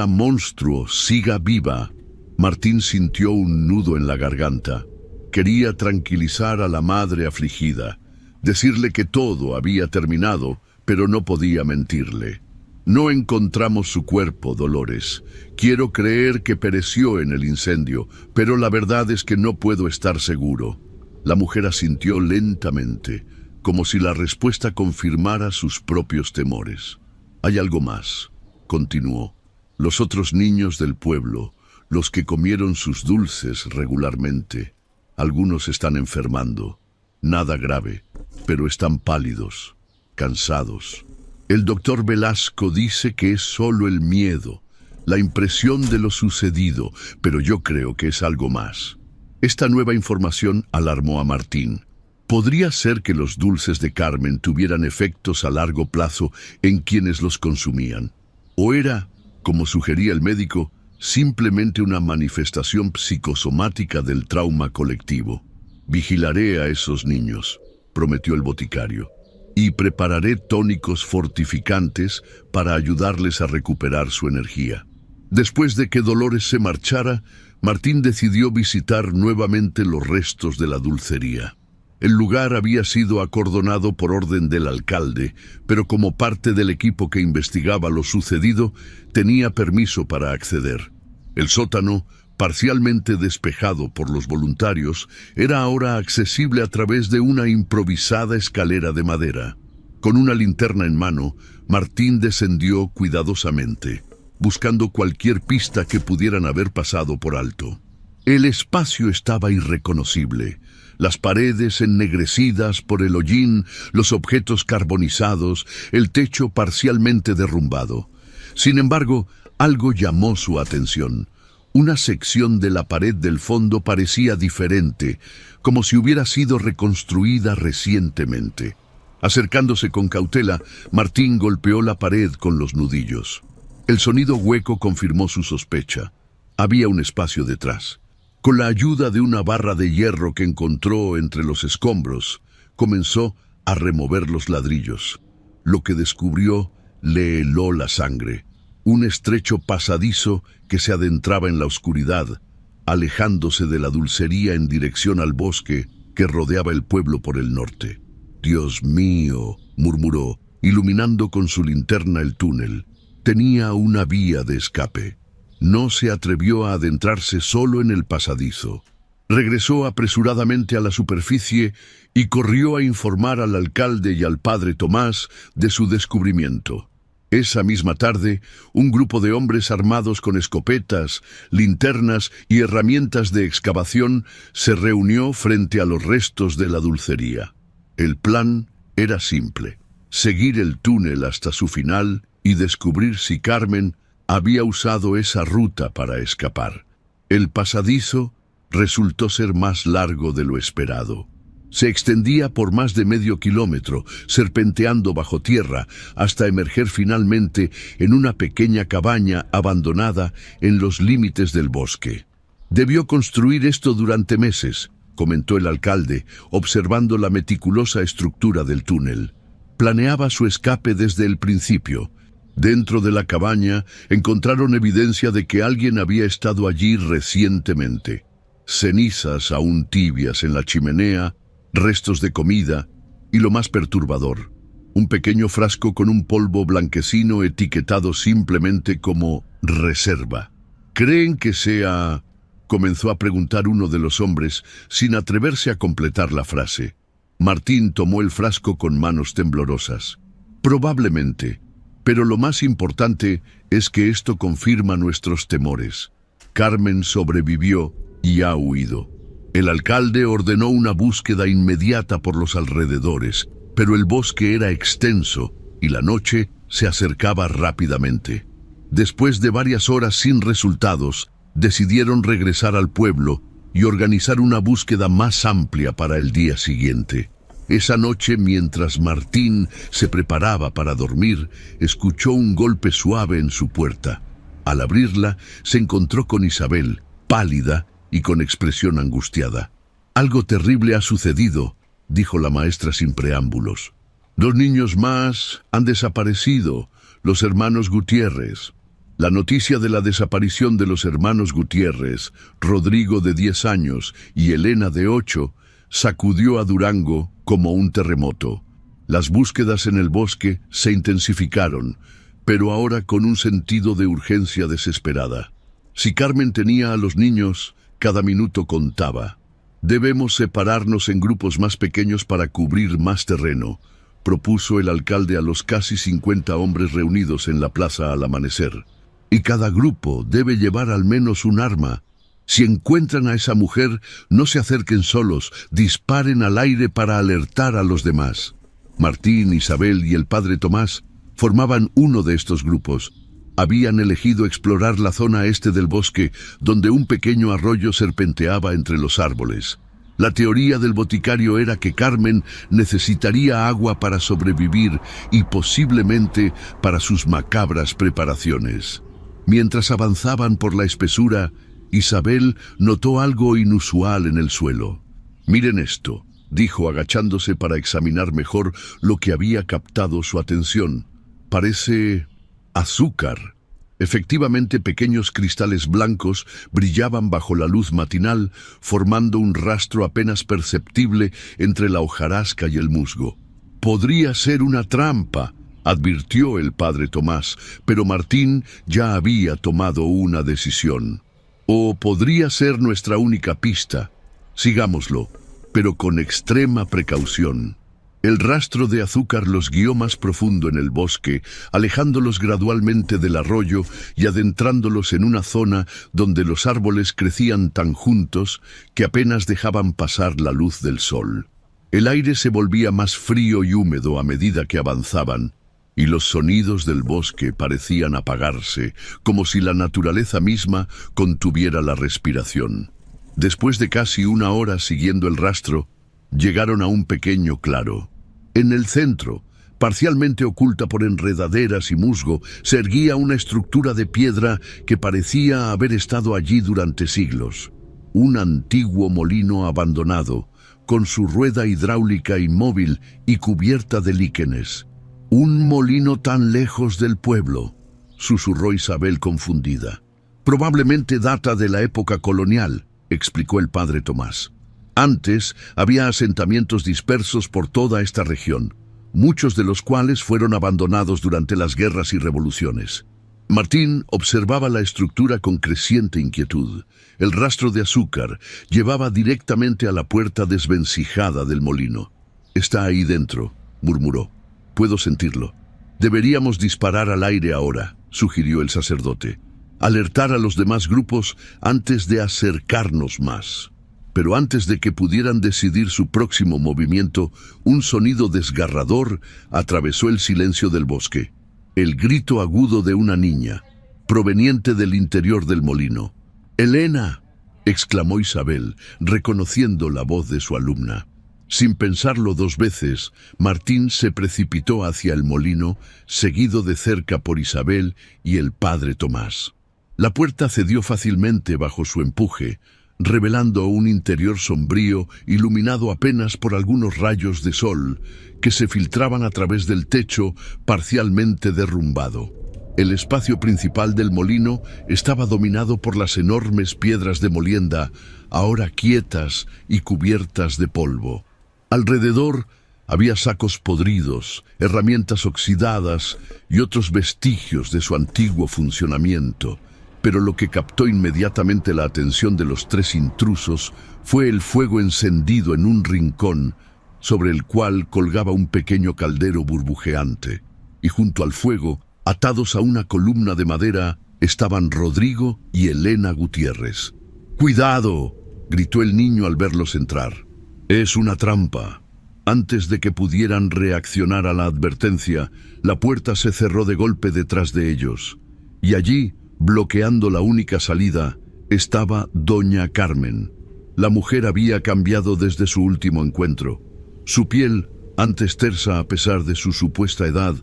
monstruo siga viva?» Martín sintió un nudo en la garganta. Quería tranquilizar a la madre afligida, decirle que todo había terminado, pero no podía mentirle. «No encontramos su cuerpo, Dolores. Quiero creer que pereció en el incendio, pero la verdad es que no puedo estar seguro». La mujer asintió lentamente, como si la respuesta confirmara sus propios temores. «Hay algo más», continuó. «Los otros niños del pueblo, los que comieron sus dulces regularmente, algunos están enfermando. Nada grave, pero están pálidos, cansados. El doctor Velasco dice que es solo el miedo, la impresión de lo sucedido, pero yo creo que es algo más. Esta nueva información alarmó a Martín. ¿Podría ser que los dulces de Carmen tuvieran efectos a largo plazo en quienes los consumían? ¿O era, como sugería el médico, simplemente una manifestación psicosomática del trauma colectivo? Vigilaré a esos niños, prometió el boticario, y prepararé tónicos fortificantes para ayudarles a recuperar su energía. Después de que Dolores se marchara, Martín decidió visitar nuevamente los restos de la dulcería. El lugar había sido acordonado por orden del alcalde, pero como parte del equipo que investigaba lo sucedido, tenía permiso para acceder. El sótano, parcialmente despejado por los voluntarios, era ahora accesible a través de una improvisada escalera de madera. Con una linterna en mano, Martín descendió cuidadosamente, buscando cualquier pista que pudieran haber pasado por alto. El espacio estaba irreconocible. Las paredes ennegrecidas por el hollín, los objetos carbonizados, el techo parcialmente derrumbado. Sin embargo, algo llamó su atención. Una sección de la pared del fondo parecía diferente, como si hubiera sido reconstruida recientemente. Acercándose con cautela, Martín golpeó la pared con los nudillos. El sonido hueco confirmó su sospecha. Había un espacio detrás. Con la ayuda de una barra de hierro que encontró entre los escombros, comenzó a remover los ladrillos. Lo que descubrió le heló la sangre. Un estrecho pasadizo que se adentraba en la oscuridad, alejándose de la dulcería en dirección al bosque que rodeaba el pueblo por el norte. «Dios mío», murmuró, iluminando con su linterna el túnel. Tenía una vía de escape. No se atrevió a adentrarse solo en el pasadizo. Regresó apresuradamente a la superficie y corrió a informar al alcalde y al padre Tomás de su descubrimiento. Esa misma tarde, un grupo de hombres armados con escopetas, linternas y herramientas de excavación se reunió frente a los restos de la dulcería. El plan era simple: seguir el túnel hasta su final y descubrir si Carmen había usado esa ruta para escapar. El pasadizo resultó ser más largo de lo esperado. Se extendía por más de medio kilómetro, serpenteando bajo tierra, hasta emerger finalmente en una pequeña cabaña abandonada en los límites del bosque. «Debió construir esto durante meses», comentó el alcalde, observando la meticulosa estructura del túnel. Planeaba su escape desde el principio. Dentro de la cabaña encontraron evidencia de que alguien había estado allí recientemente. Cenizas aún tibias en la chimenea, restos de comida y, lo más perturbador, un pequeño frasco con un polvo blanquecino etiquetado simplemente como «reserva». «¿Creen que sea...?» comenzó a preguntar uno de los hombres, sin atreverse a completar la frase. Martín tomó el frasco con manos temblorosas. «Probablemente. Pero lo más importante es que esto confirma nuestros temores. Carmen sobrevivió y ha huido». El alcalde ordenó una búsqueda inmediata por los alrededores, pero el bosque era extenso y la noche se acercaba rápidamente. Después de varias horas sin resultados, decidieron regresar al pueblo y organizar una búsqueda más amplia para el día siguiente. Esa noche, mientras Martín se preparaba para dormir, escuchó un golpe suave en su puerta. Al abrirla, se encontró con Isabel, pálida y con expresión angustiada. «Algo terrible ha sucedido», dijo la maestra sin preámbulos. «2 niños más han desaparecido, los hermanos Gutiérrez». La noticia de la desaparición de los hermanos Gutiérrez, Rodrigo de 10 años y Elena de 8, sacudió a Durango como un terremoto. Las búsquedas en el bosque se intensificaron, pero ahora con un sentido de urgencia desesperada. Si Carmen tenía a los niños, cada minuto contaba. «Debemos separarnos en grupos más pequeños para cubrir más terreno», propuso el alcalde a los casi 50 hombres reunidos en la plaza al amanecer. «Y cada grupo debe llevar al menos un arma. Si encuentran a esa mujer, no se acerquen solos, disparen al aire para alertar a los demás». Martín, Isabel y el padre Tomás formaban uno de estos grupos. Habían elegido explorar la zona este del bosque, donde un pequeño arroyo serpenteaba entre los árboles. La teoría del boticario era que Carmen necesitaría agua para sobrevivir y posiblemente para sus macabras preparaciones. Mientras avanzaban por la espesura, Isabel notó algo inusual en el suelo. «Miren esto», dijo agachándose para examinar mejor lo que había captado su atención. «Parece azúcar». Efectivamente, pequeños cristales blancos brillaban bajo la luz matinal, formando un rastro apenas perceptible entre la hojarasca y el musgo. «Podría ser una trampa», advirtió el padre Tomás, pero Martín ya había tomado una decisión. «O podría ser nuestra única pista. Sigámoslo, pero con extrema precaución». El rastro de azúcar los guió más profundo en el bosque, alejándolos gradualmente del arroyo y adentrándolos en una zona donde los árboles crecían tan juntos que apenas dejaban pasar la luz del sol. El aire se volvía más frío y húmedo a medida que avanzaban, y los sonidos del bosque parecían apagarse, como si la naturaleza misma contuviera la respiración. Después de casi una hora siguiendo el rastro, llegaron a un pequeño claro. En el centro, parcialmente oculta por enredaderas y musgo, se erguía una estructura de piedra que parecía haber estado allí durante siglos. Un antiguo molino abandonado, con su rueda hidráulica inmóvil y cubierta de líquenes. «Un molino tan lejos del pueblo», susurró Isabel confundida. «Probablemente data de la época colonial», explicó el padre Tomás. Antes había asentamientos dispersos por toda esta región, muchos de los cuales fueron abandonados durante las guerras y revoluciones. Martín observaba la estructura con creciente inquietud. El rastro de azúcar llevaba directamente a la puerta desvencijada del molino. «Está ahí dentro», murmuró. «Puedo sentirlo». «Deberíamos disparar al aire ahora», sugirió el sacerdote. «Alertar a los demás grupos antes de acercarnos más». Pero antes de que pudieran decidir su próximo movimiento, un sonido desgarrador atravesó el silencio del bosque. El grito agudo de una niña, proveniente del interior del molino. «¡Elena!», exclamó Isabel, reconociendo la voz de su alumna. Sin pensarlo dos veces, Martín se precipitó hacia el molino, seguido de cerca por Isabel y el padre Tomás. La puerta cedió fácilmente bajo su empuje, revelando un interior sombrío iluminado apenas por algunos rayos de sol que se filtraban a través del techo parcialmente derrumbado. El espacio principal del molino estaba dominado por las enormes piedras de molienda, ahora quietas y cubiertas de polvo. Alrededor había sacos podridos, herramientas oxidadas y otros vestigios de su antiguo funcionamiento. Pero lo que captó inmediatamente la atención de los tres intrusos fue el fuego encendido en un rincón, sobre el cual colgaba un pequeño caldero burbujeante. Y junto al fuego, atados a una columna de madera, estaban Rodrigo y Elena Gutiérrez. «¡Cuidado!», gritó el niño al verlos entrar. «Es una trampa». Antes de que pudieran reaccionar a la advertencia, la puerta se cerró de golpe detrás de ellos. Y allí, bloqueando la única salida, estaba doña Carmen. La mujer había cambiado desde su último encuentro. Su piel, antes tersa a pesar de su supuesta edad,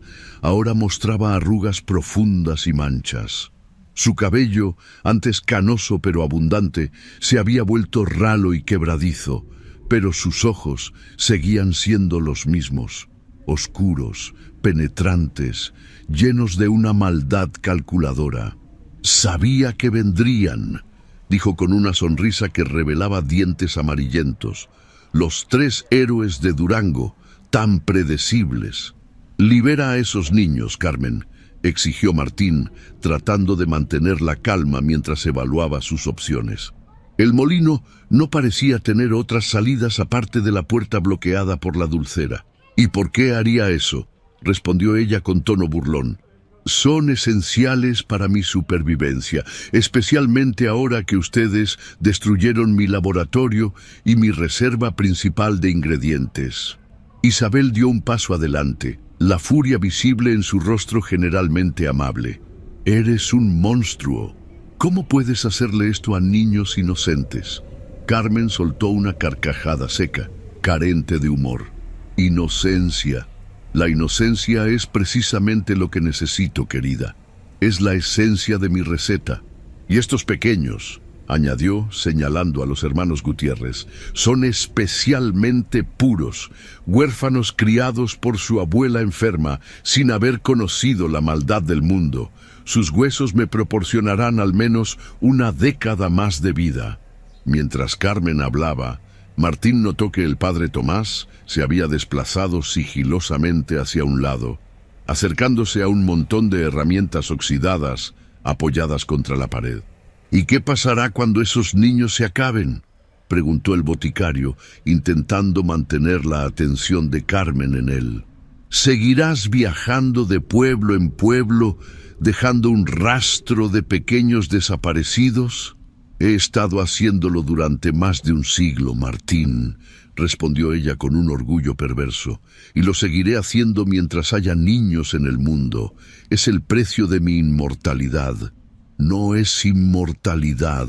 ahora mostraba arrugas profundas y manchas. Su cabello, antes canoso pero abundante, se había vuelto ralo y quebradizo, pero sus ojos seguían siendo los mismos, oscuros, penetrantes, llenos de una maldad calculadora. «Sabía que vendrían», dijo con una sonrisa que revelaba dientes amarillentos. «Los tres héroes de Durango, tan predecibles». «Libera a esos niños, Carmen», exigió Martín, tratando de mantener la calma mientras evaluaba sus opciones. El molino no parecía tener otras salidas aparte de la puerta bloqueada por la dulcera. «¿Y por qué haría eso?», respondió ella con tono burlón. «Son esenciales para mi supervivencia, especialmente ahora que ustedes destruyeron mi laboratorio y mi reserva principal de ingredientes». Isabel dio un paso adelante, la furia visible en su rostro generalmente amable. Eres un monstruo. ¿Cómo puedes hacerle esto a niños inocentes? Carmen soltó una carcajada seca, carente de humor. Inocencia. La inocencia es precisamente lo que necesito, querida. Es la esencia de mi receta. Y estos pequeños, añadió señalando a los hermanos Gutiérrez, son especialmente puros, huérfanos criados por su abuela enferma, sin haber conocido la maldad del mundo. Sus huesos me proporcionarán al menos una década más de vida. Mientras Carmen hablaba, Martín notó que el padre Tomás se había desplazado sigilosamente hacia un lado, acercándose a un montón de herramientas oxidadas apoyadas contra la pared. ¿Y qué pasará cuando esos niños se acaben?, preguntó el boticario, intentando mantener la atención de Carmen en él. ¿Seguirás viajando de pueblo en pueblo, dejando un rastro de pequeños desaparecidos? He estado haciéndolo durante más de un siglo, Martín, respondió ella con un orgullo perverso, y lo seguiré haciendo mientras haya niños en el mundo. Es el precio de mi inmortalidad. No es inmortalidad,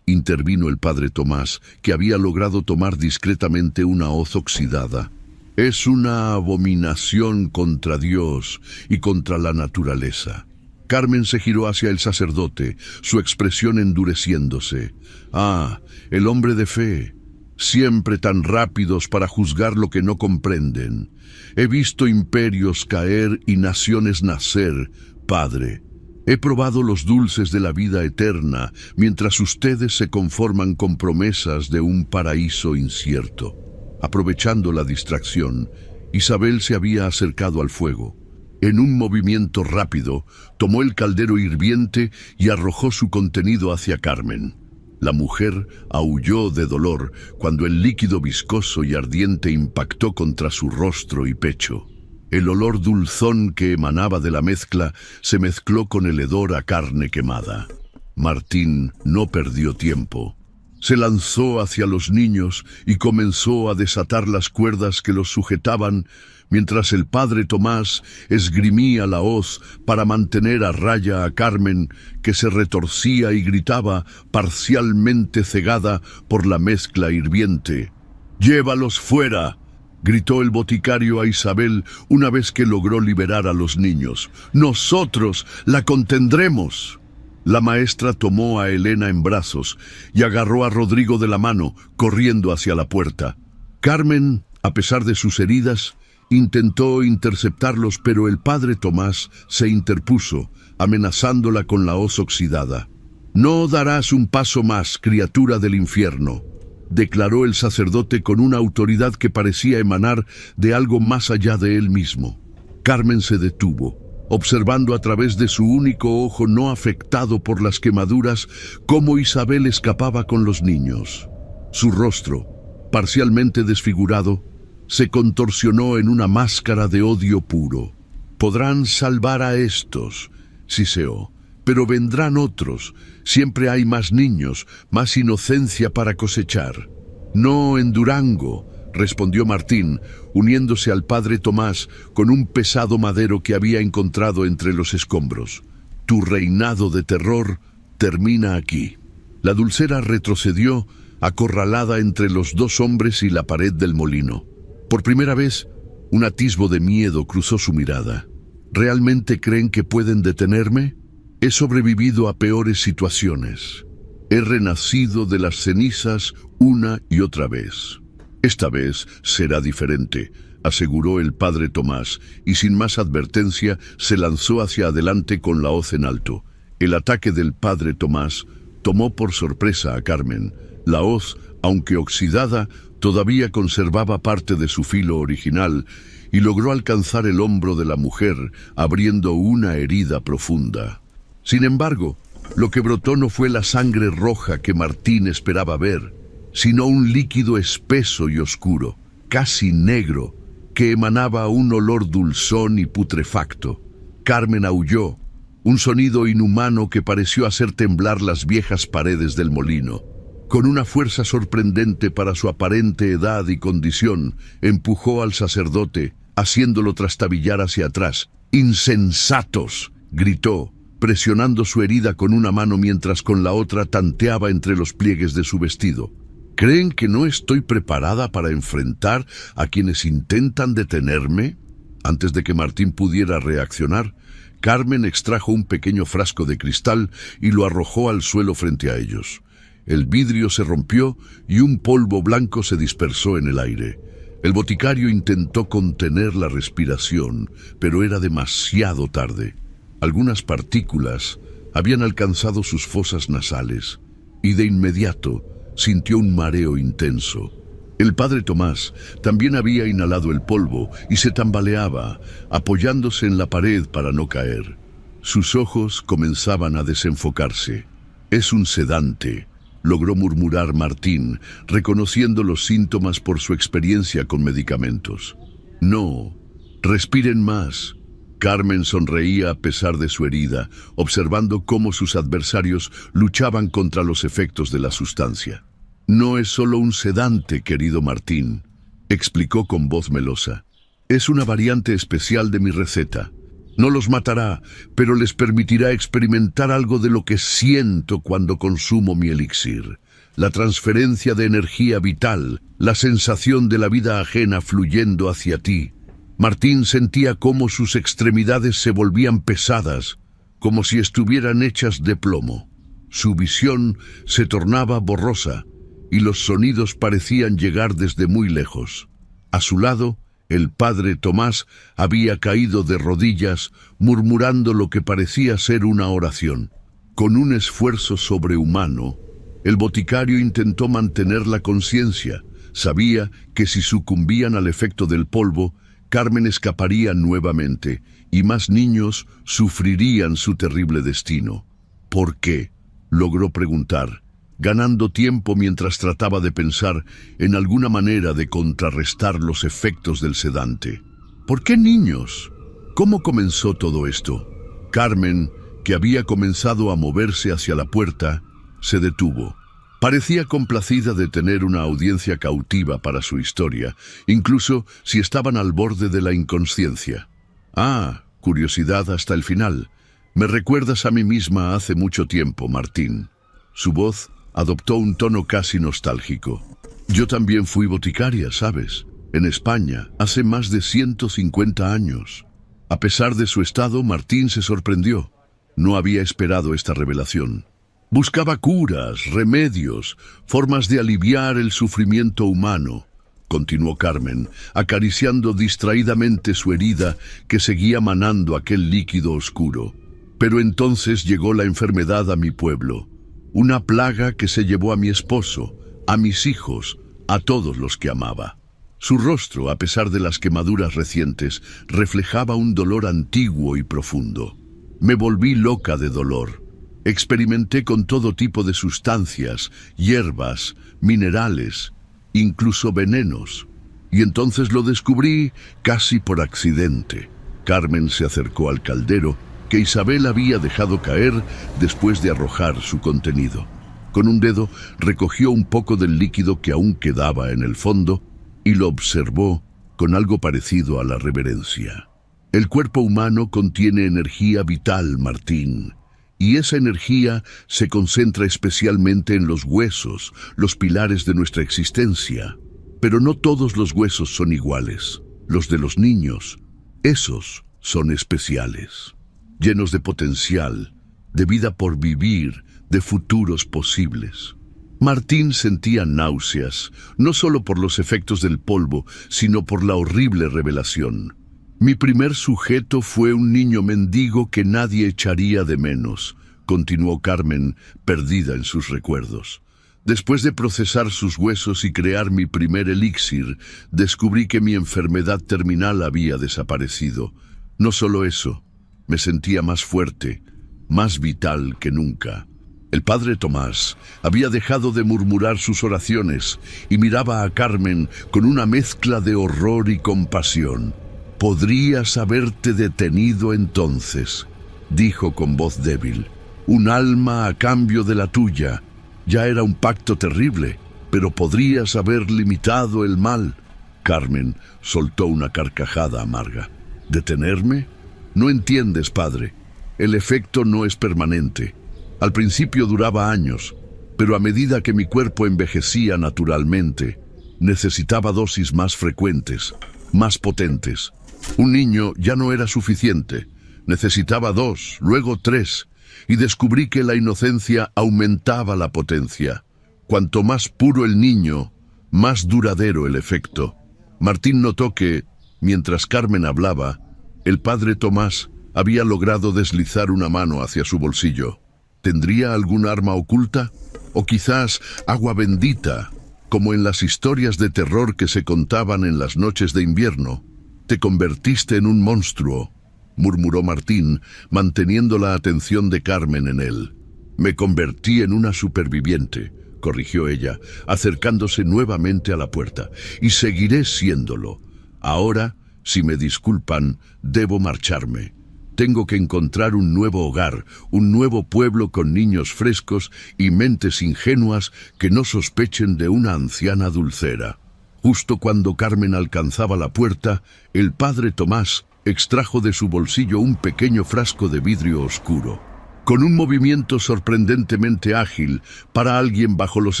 intervino el padre Tomás, que había logrado tomar discretamente una hoz oxidada. Es una abominación contra Dios y contra la naturaleza. Carmen se giró hacia el sacerdote, su expresión endureciéndose. Ah, el hombre de fe, siempre tan rápidos para juzgar lo que no comprenden. He visto imperios caer y naciones nacer, padre. He probado los dulces de la vida eterna, mientras ustedes se conforman con promesas de un paraíso incierto. Aprovechando la distracción, Isabel se había acercado al fuego. En un movimiento rápido, tomó el caldero hirviente y arrojó su contenido hacia Carmen. La mujer aulló de dolor cuando el líquido viscoso y ardiente impactó contra su rostro y pecho. El olor dulzón que emanaba de la mezcla se mezcló con el hedor a carne quemada. Martín no perdió tiempo. Se lanzó hacia los niños y comenzó a desatar las cuerdas que los sujetaban, mientras el padre Tomás esgrimía la hoz para mantener a raya a Carmen, que se retorcía y gritaba, parcialmente cegada por la mezcla hirviente. «¡Llévalos fuera!», gritó el boticario a Isabel una vez que logró liberar a los niños. «¡Nosotros la contendremos!». La maestra tomó a Elena en brazos y agarró a Rodrigo de la mano, corriendo hacia la puerta. Carmen, a pesar de sus heridas, intentó interceptarlos, pero el padre Tomás se interpuso, amenazándola con la hoz oxidada. «No darás un paso más, criatura del infierno», declaró el sacerdote con una autoridad que parecía emanar de algo más allá de él mismo. Carmen se detuvo, observando a través de su único ojo no afectado por las quemaduras cómo Isabel escapaba con los niños. Su rostro, parcialmente desfigurado, se contorsionó en una máscara de odio puro. «Podrán salvar a estos», siseó, «pero vendrán otros. Siempre hay más niños, más inocencia para cosechar». «No en Durango», respondió Martín, uniéndose al padre Tomás con un pesado madero que había encontrado entre los escombros. «Tu reinado de terror termina aquí». La dulcera retrocedió, acorralada entre los dos hombres y la pared del molino. Por primera vez, un atisbo de miedo cruzó su mirada. ¿Realmente creen que pueden detenerme? He sobrevivido a peores situaciones. He renacido de las cenizas una y otra vez. Esta vez será diferente, aseguró el padre Tomás, y sin más advertencia se lanzó hacia adelante con la hoz en alto. El ataque del padre Tomás tomó por sorpresa a Carmen. La hoz, aunque oxidada, todavía conservaba parte de su filo original y logró alcanzar el hombro de la mujer, abriendo una herida profunda. Sin embargo, lo que brotó no fue la sangre roja que Martín esperaba ver, sino un líquido espeso y oscuro, casi negro, que emanaba un olor dulzón y putrefacto. Carmen aulló, un sonido inhumano que pareció hacer temblar las viejas paredes del molino. Con una fuerza sorprendente para su aparente edad y condición, empujó al sacerdote, haciéndolo trastabillar hacia atrás. «¡Insensatos!», gritó, presionando su herida con una mano mientras con la otra tanteaba entre los pliegues de su vestido. ¿Creen que no estoy preparada para enfrentar a quienes intentan detenerme? Antes de que Martín pudiera reaccionar, Carmen extrajo un pequeño frasco de cristal y lo arrojó al suelo frente a ellos. El vidrio se rompió y un polvo blanco se dispersó en el aire. El boticario intentó contener la respiración, pero era demasiado tarde. Algunas partículas habían alcanzado sus fosas nasales y de inmediato sintió un mareo intenso. El padre Tomás también había inhalado el polvo y se tambaleaba, apoyándose en la pared para no caer. Sus ojos comenzaban a desenfocarse. «Es un sedante», logró murmurar Martín, reconociendo los síntomas por su experiencia con medicamentos. «No, respiren más». Carmen sonreía a pesar de su herida, observando cómo sus adversarios luchaban contra los efectos de la sustancia. «No es solo un sedante, querido Martín», explicó con voz melosa. «Es una variante especial de mi receta. No los matará, pero les permitirá experimentar algo de lo que siento cuando consumo mi elixir. La transferencia de energía vital, la sensación de la vida ajena fluyendo hacia ti». Martín sentía cómo sus extremidades se volvían pesadas, como si estuvieran hechas de plomo. Su visión se tornaba borrosa y los sonidos parecían llegar desde muy lejos. A su lado, el padre Tomás había caído de rodillas, murmurando lo que parecía ser una oración. Con un esfuerzo sobrehumano, el boticario intentó mantener la conciencia. Sabía que si sucumbían al efecto del polvo, Carmen escaparía nuevamente y más niños sufrirían su terrible destino. ¿Por qué?, logró preguntar, ganando tiempo mientras trataba de pensar en alguna manera de contrarrestar los efectos del sedante. ¿Por qué niños? ¿Cómo comenzó todo esto? Carmen, que había comenzado a moverse hacia la puerta, se detuvo. Parecía complacida de tener una audiencia cautiva para su historia, incluso si estaban al borde de la inconsciencia. «Ah, curiosidad hasta el final. Me recuerdas a mí misma hace mucho tiempo, Martín». Su voz adoptó un tono casi nostálgico. «Yo también fui boticaria, ¿sabes? En España, hace más de 150 años». A pesar de su estado, Martín se sorprendió. No había esperado esta revelación. Buscaba curas, remedios, formas de aliviar el sufrimiento humano, continuó Carmen, acariciando distraídamente su herida que seguía manando aquel líquido oscuro. Pero entonces llegó la enfermedad a mi pueblo, una plaga que se llevó a mi esposo, a mis hijos, a todos los que amaba. Su rostro, a pesar de las quemaduras recientes, reflejaba un dolor antiguo y profundo. Me volví loca de dolor. Experimenté con todo tipo de sustancias, hierbas, minerales, incluso venenos. Y entonces lo descubrí casi por accidente. Carmen se acercó al caldero que Isabel había dejado caer después de arrojar su contenido. Con un dedo recogió un poco del líquido que aún quedaba en el fondo y lo observó con algo parecido a la reverencia. El cuerpo humano contiene energía vital, Martín. Y esa energía se concentra especialmente en los huesos, los pilares de nuestra existencia. Pero no todos los huesos son iguales. Los de los niños, esos son especiales, llenos de potencial, de vida por vivir, de futuros posibles. Martín sentía náuseas, no solo por los efectos del polvo, sino por la horrible revelación. Mi primer sujeto fue un niño mendigo que nadie echaría de menos, continuó Carmen, perdida en sus recuerdos. Después de procesar sus huesos y crear mi primer elixir, descubrí que mi enfermedad terminal había desaparecido. No solo eso, me sentía más fuerte, más vital que nunca. El padre Tomás había dejado de murmurar sus oraciones y miraba a Carmen con una mezcla de horror y compasión. «Podrías haberte detenido entonces», dijo con voz débil. «Un alma a cambio de la tuya. Ya era un pacto terrible, pero podrías haber limitado el mal». Carmen soltó una carcajada amarga. «¿Detenerme? No entiendes, padre. el efecto no es permanente. Al principio duraba años, pero a medida que mi cuerpo envejecía naturalmente, necesitaba dosis más frecuentes, más potentes. Un niño ya no era suficiente. Necesitaba 2, luego 3, y descubrí que la inocencia aumentaba la potencia. Cuanto más puro el niño, más duradero el efecto. Martín notó que, mientras Carmen hablaba, el padre Tomás había logrado deslizar una mano hacia su bolsillo. ¿Tendría algún arma oculta? ¿O quizás agua bendita, como en las historias de terror que se contaban en las noches de invierno? Te convertiste en un monstruo, murmuró Martín, manteniendo la atención de Carmen en él. Me convertí en una superviviente, corrigió ella, acercándose nuevamente a la puerta, y seguiré siéndolo. Ahora, si me disculpan, debo marcharme. Tengo que encontrar un nuevo hogar, un nuevo pueblo con niños frescos y mentes ingenuas que no sospechen de una anciana dulcera. Justo cuando Carmen alcanzaba la puerta, el padre Tomás extrajo de su bolsillo un pequeño frasco de vidrio oscuro. Con un movimiento sorprendentemente ágil para alguien bajo los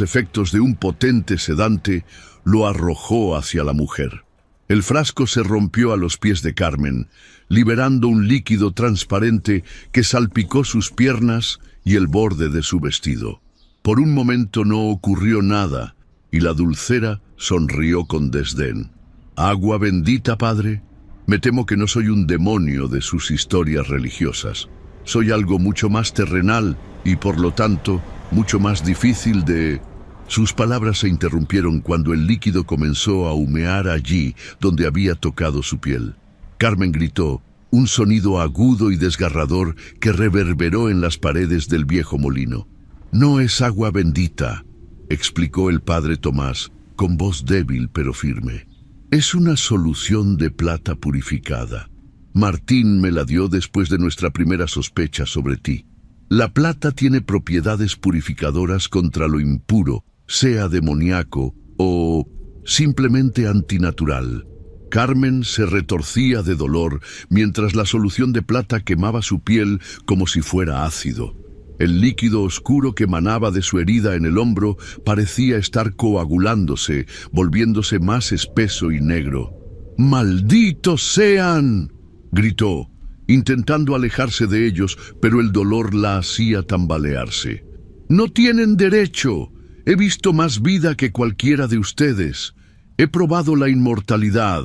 efectos de un potente sedante, lo arrojó hacia la mujer. El frasco se rompió a los pies de Carmen, liberando un líquido transparente que salpicó sus piernas y el borde de su vestido. Por un momento no ocurrió nada, y la dulcera sonrió con desdén. ¿Agua bendita, padre? Me temo que no soy un demonio de sus historias religiosas. Soy algo mucho más terrenal y, por lo tanto, mucho más difícil de... Sus palabras se interrumpieron cuando el líquido comenzó a humear allí donde había tocado su piel. Carmen gritó, un sonido agudo y desgarrador que reverberó en las paredes del viejo molino. «No es agua bendita», explicó el padre Tomás, con voz débil pero firme. «Es una solución de plata purificada. Martín me la dio después de nuestra primera sospecha sobre ti. La plata tiene propiedades purificadoras contra lo impuro, sea demoníaco o simplemente antinatural». Carmen se retorcía de dolor mientras la solución de plata quemaba su piel como si fuera ácido. El líquido oscuro que emanaba de su herida en el hombro parecía estar coagulándose, volviéndose más espeso y negro. «¡Malditos sean!», gritó, intentando alejarse de ellos, pero el dolor la hacía tambalearse. «No tienen derecho. He visto más vida que cualquiera de ustedes. He probado la inmortalidad».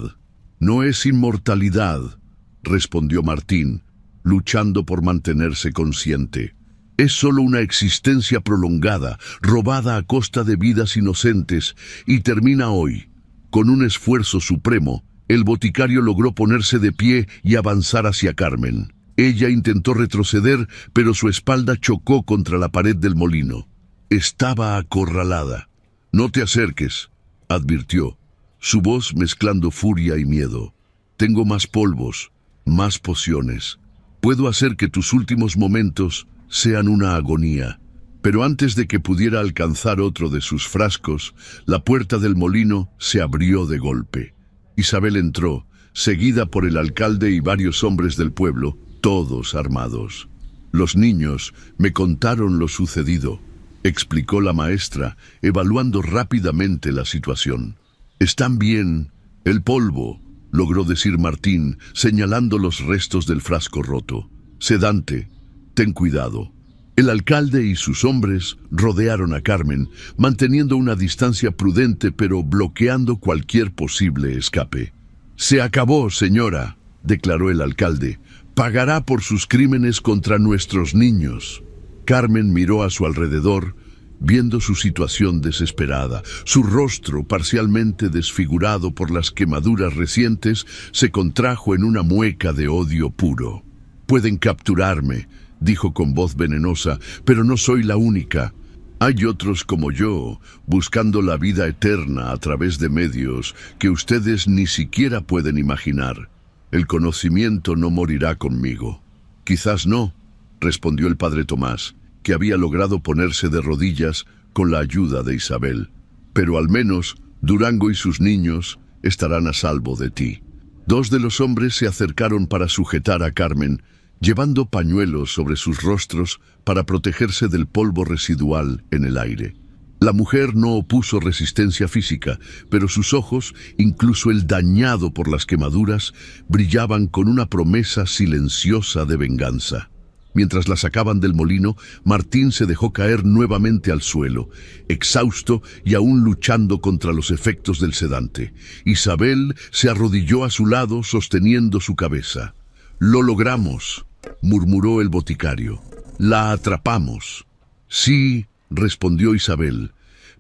«No es inmortalidad», respondió Martín, luchando por mantenerse consciente. «Es solo una existencia prolongada, robada a costa de vidas inocentes, y termina hoy». Con un esfuerzo supremo, el boticario logró ponerse de pie y avanzar hacia Carmen. Ella intentó retroceder, pero su espalda chocó contra la pared del molino. Estaba acorralada. «No te acerques», advirtió, su voz mezclando furia y miedo. «Tengo más polvos, más pociones. Puedo hacer que tus últimos momentos sean una agonía». Pero antes de que pudiera alcanzar otro de sus frascos, la puerta del molino se abrió de golpe. Isabel entró, seguida por el alcalde y varios hombres del pueblo, todos armados. «Los niños me contaron lo sucedido», explicó la maestra, evaluando rápidamente la situación. «Están bien. El polvo», logró decir Martín, señalando los restos del frasco roto. «Sedante, ten cuidado». El alcalde y sus hombres rodearon a Carmen, manteniendo una distancia prudente pero bloqueando cualquier posible escape. «Se acabó, señora», declaró el alcalde. «Pagará por sus crímenes contra nuestros niños». Carmen miró a su alrededor, viendo su situación desesperada. Su rostro, parcialmente desfigurado por las quemaduras recientes, se contrajo en una mueca de odio puro. «Pueden capturarme», dijo con voz venenosa, «pero no soy la única. Hay otros como yo, buscando la vida eterna a través de medios que ustedes ni siquiera pueden imaginar. El conocimiento no morirá conmigo». «Quizás no», respondió el padre Tomás, que había logrado ponerse de rodillas con la ayuda de Isabel. «Pero al menos Durango y sus niños estarán a salvo de ti». Dos de los hombres se acercaron para sujetar a Carmen, llevando pañuelos sobre sus rostros para protegerse del polvo residual en el aire. La mujer no opuso resistencia física, pero sus ojos, incluso el dañado por las quemaduras, brillaban con una promesa silenciosa de venganza. Mientras la sacaban del molino, Martín se dejó caer nuevamente al suelo, exhausto y aún luchando contra los efectos del sedante. Isabel se arrodilló a su lado sosteniendo su cabeza. «Lo logramos», murmuró el boticario. «La atrapamos». «Sí», respondió Isabel,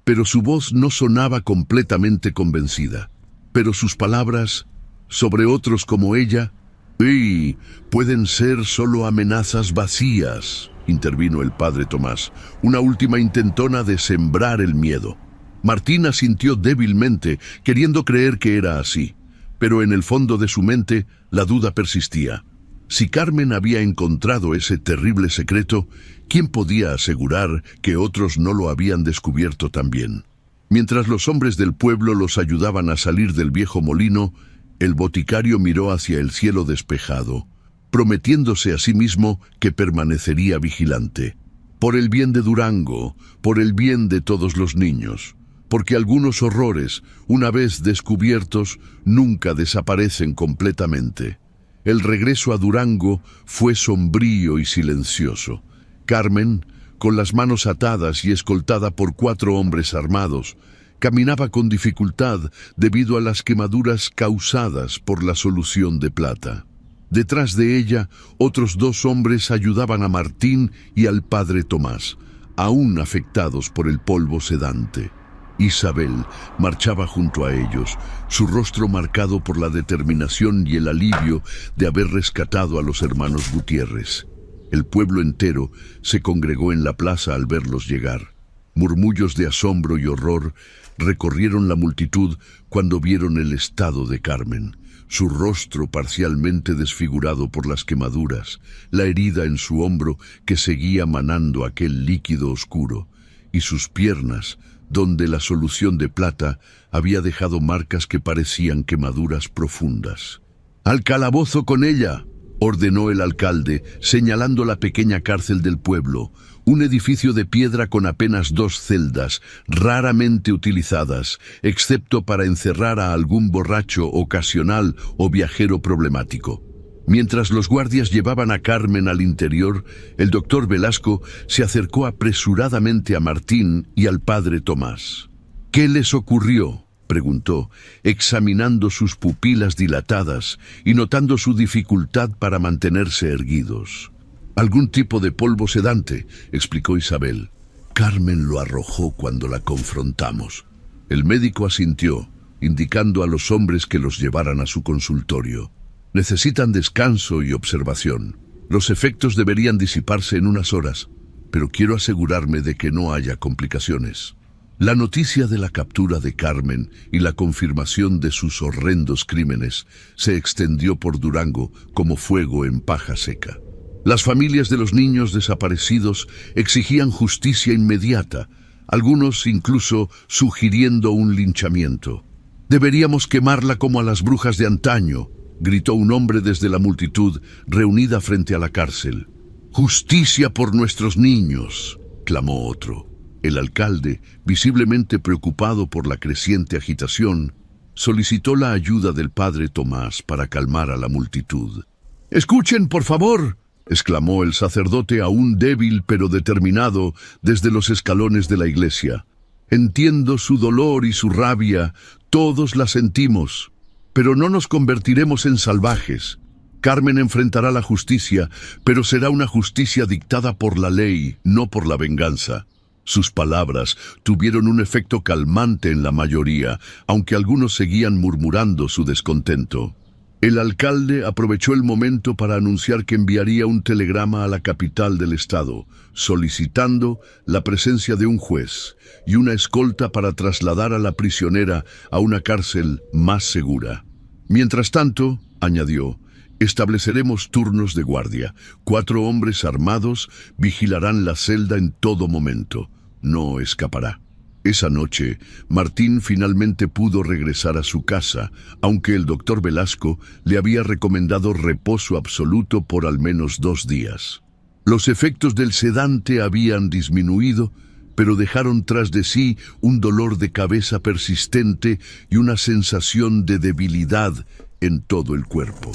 pero su voz no sonaba completamente convencida. Pero sus palabras, sobre otros como ella, «¡Ey! Pueden ser solo amenazas vacías», intervino el padre Tomás, una última intentona de sembrar el miedo. Martín asintió débilmente, queriendo creer que era así, pero en el fondo de su mente la duda persistía. Si Carmen había encontrado ese terrible secreto, ¿quién podía asegurar que otros no lo habían descubierto también? Mientras los hombres del pueblo los ayudaban a salir del viejo molino, el boticario miró hacia el cielo despejado, prometiéndose a sí mismo que permanecería vigilante. Por el bien de Durango, por el bien de todos los niños, porque algunos horrores, una vez descubiertos, nunca desaparecen completamente. El regreso a Durango fue sombrío y silencioso. Carmen, con las manos atadas y escoltada por 4 hombres armados, caminaba con dificultad debido a las quemaduras causadas por la solución de plata. Detrás de ella, otros 2 hombres ayudaban a Martín y al padre Tomás, aún afectados por el polvo sedante. Isabel marchaba junto a ellos, su rostro marcado por la determinación y el alivio de haber rescatado a los hermanos Gutiérrez. El pueblo entero se congregó en la plaza al verlos llegar. Murmullos de asombro y horror recorrieron la multitud cuando vieron el estado de Carmen, su rostro parcialmente desfigurado por las quemaduras, la herida en su hombro que seguía manando aquel líquido oscuro, y sus piernas, donde la solución de plata había dejado marcas que parecían quemaduras profundas. «¡Al calabozo con ella!», ordenó el alcalde, señalando la pequeña cárcel del pueblo, un edificio de piedra con apenas 2 celdas, raramente utilizadas, excepto para encerrar a algún borracho ocasional o viajero problemático. Mientras los guardias llevaban a Carmen al interior, el doctor Velasco se acercó apresuradamente a Martín y al padre Tomás. «¿Qué les ocurrió?», preguntó, examinando sus pupilas dilatadas y notando su dificultad para mantenerse erguidos. «Algún tipo de polvo sedante», explicó Isabel. «Carmen lo arrojó cuando la confrontamos». El médico asintió, indicando a los hombres que los llevaran a su consultorio. «Necesitan descanso y observación. Los efectos deberían disiparse en unas horas, pero quiero asegurarme de que no haya complicaciones». La noticia de la captura de Carmen y la confirmación de sus horrendos crímenes se extendió por Durango como fuego en paja seca. Las familias de los niños desaparecidos exigían justicia inmediata, algunos incluso sugiriendo un linchamiento. «Deberíamos quemarla como a las brujas de antaño», gritó un hombre desde la multitud reunida frente a la cárcel. «¡Justicia por nuestros niños!», clamó otro. El alcalde, visiblemente preocupado por la creciente agitación, solicitó la ayuda del padre Tomás para calmar a la multitud. «¡Escuchen, por favor!», exclamó el sacerdote aún débil pero determinado desde los escalones de la iglesia. «Entiendo su dolor y su rabia, todos la sentimos, pero no nos convertiremos en salvajes. Carmen enfrentará la justicia, pero será una justicia dictada por la ley, no por la venganza». Sus palabras tuvieron un efecto calmante en la mayoría, aunque algunos seguían murmurando su descontento. El alcalde aprovechó el momento para anunciar que enviaría un telegrama a la capital del estado, solicitando la presencia de un juez y una escolta para trasladar a la prisionera a una cárcel más segura. «Mientras tanto», añadió, «estableceremos turnos de guardia. 4 hombres armados vigilarán la celda en todo momento. No escapará». Esa noche, Martín finalmente pudo regresar a su casa, aunque el doctor Velasco le había recomendado reposo absoluto por al menos 2 días. Los efectos del sedante habían disminuido, pero dejaron tras de sí un dolor de cabeza persistente y una sensación de debilidad en todo el cuerpo.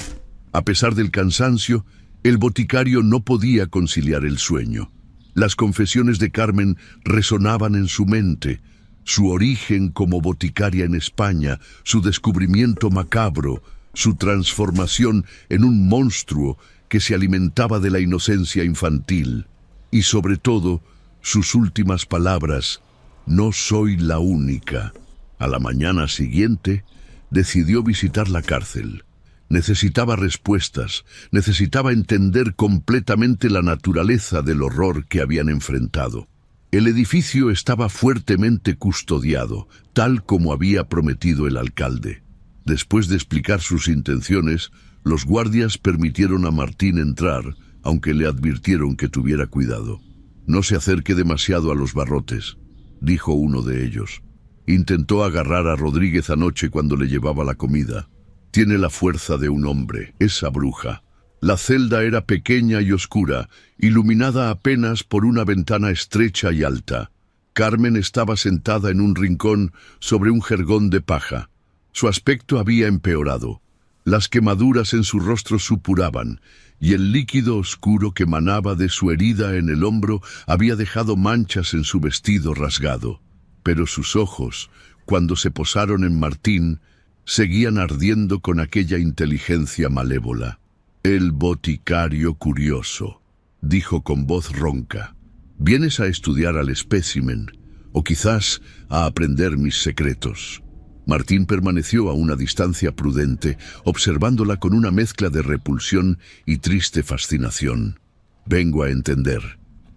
A pesar del cansancio, el boticario no podía conciliar el sueño. Las confesiones de Carmen resonaban en su mente, su origen como boticaria en España, su descubrimiento macabro, su transformación en un monstruo que se alimentaba de la inocencia infantil, y sobre todo, sus últimas palabras: «No soy la única». A la mañana siguiente, decidió visitar la cárcel. Necesitaba respuestas, necesitaba entender completamente la naturaleza del horror que habían enfrentado. El edificio estaba fuertemente custodiado, tal como había prometido el alcalde. Después de explicar sus intenciones, los guardias permitieron a Martín entrar, aunque le advirtieron que tuviera cuidado. «No se acerque demasiado a los barrotes», dijo uno de ellos. Intentó agarrar a Rodríguez anoche cuando le llevaba la comida. «Tiene la fuerza de un hombre, esa bruja». La celda era pequeña y oscura, iluminada apenas por una ventana estrecha y alta. Carmen estaba sentada en un rincón sobre un jergón de paja. Su aspecto había empeorado. Las quemaduras en su rostro supuraban, y el líquido oscuro que manaba de su herida en el hombro había dejado manchas en su vestido rasgado. Pero sus ojos, cuando se posaron en Martín, seguían ardiendo con aquella inteligencia malévola. «El boticario curioso», dijo con voz ronca. «Vienes a estudiar al espécimen, o quizás a aprender mis secretos». Martín permaneció a una distancia prudente, observándola con una mezcla de repulsión y triste fascinación. «Vengo a entender»,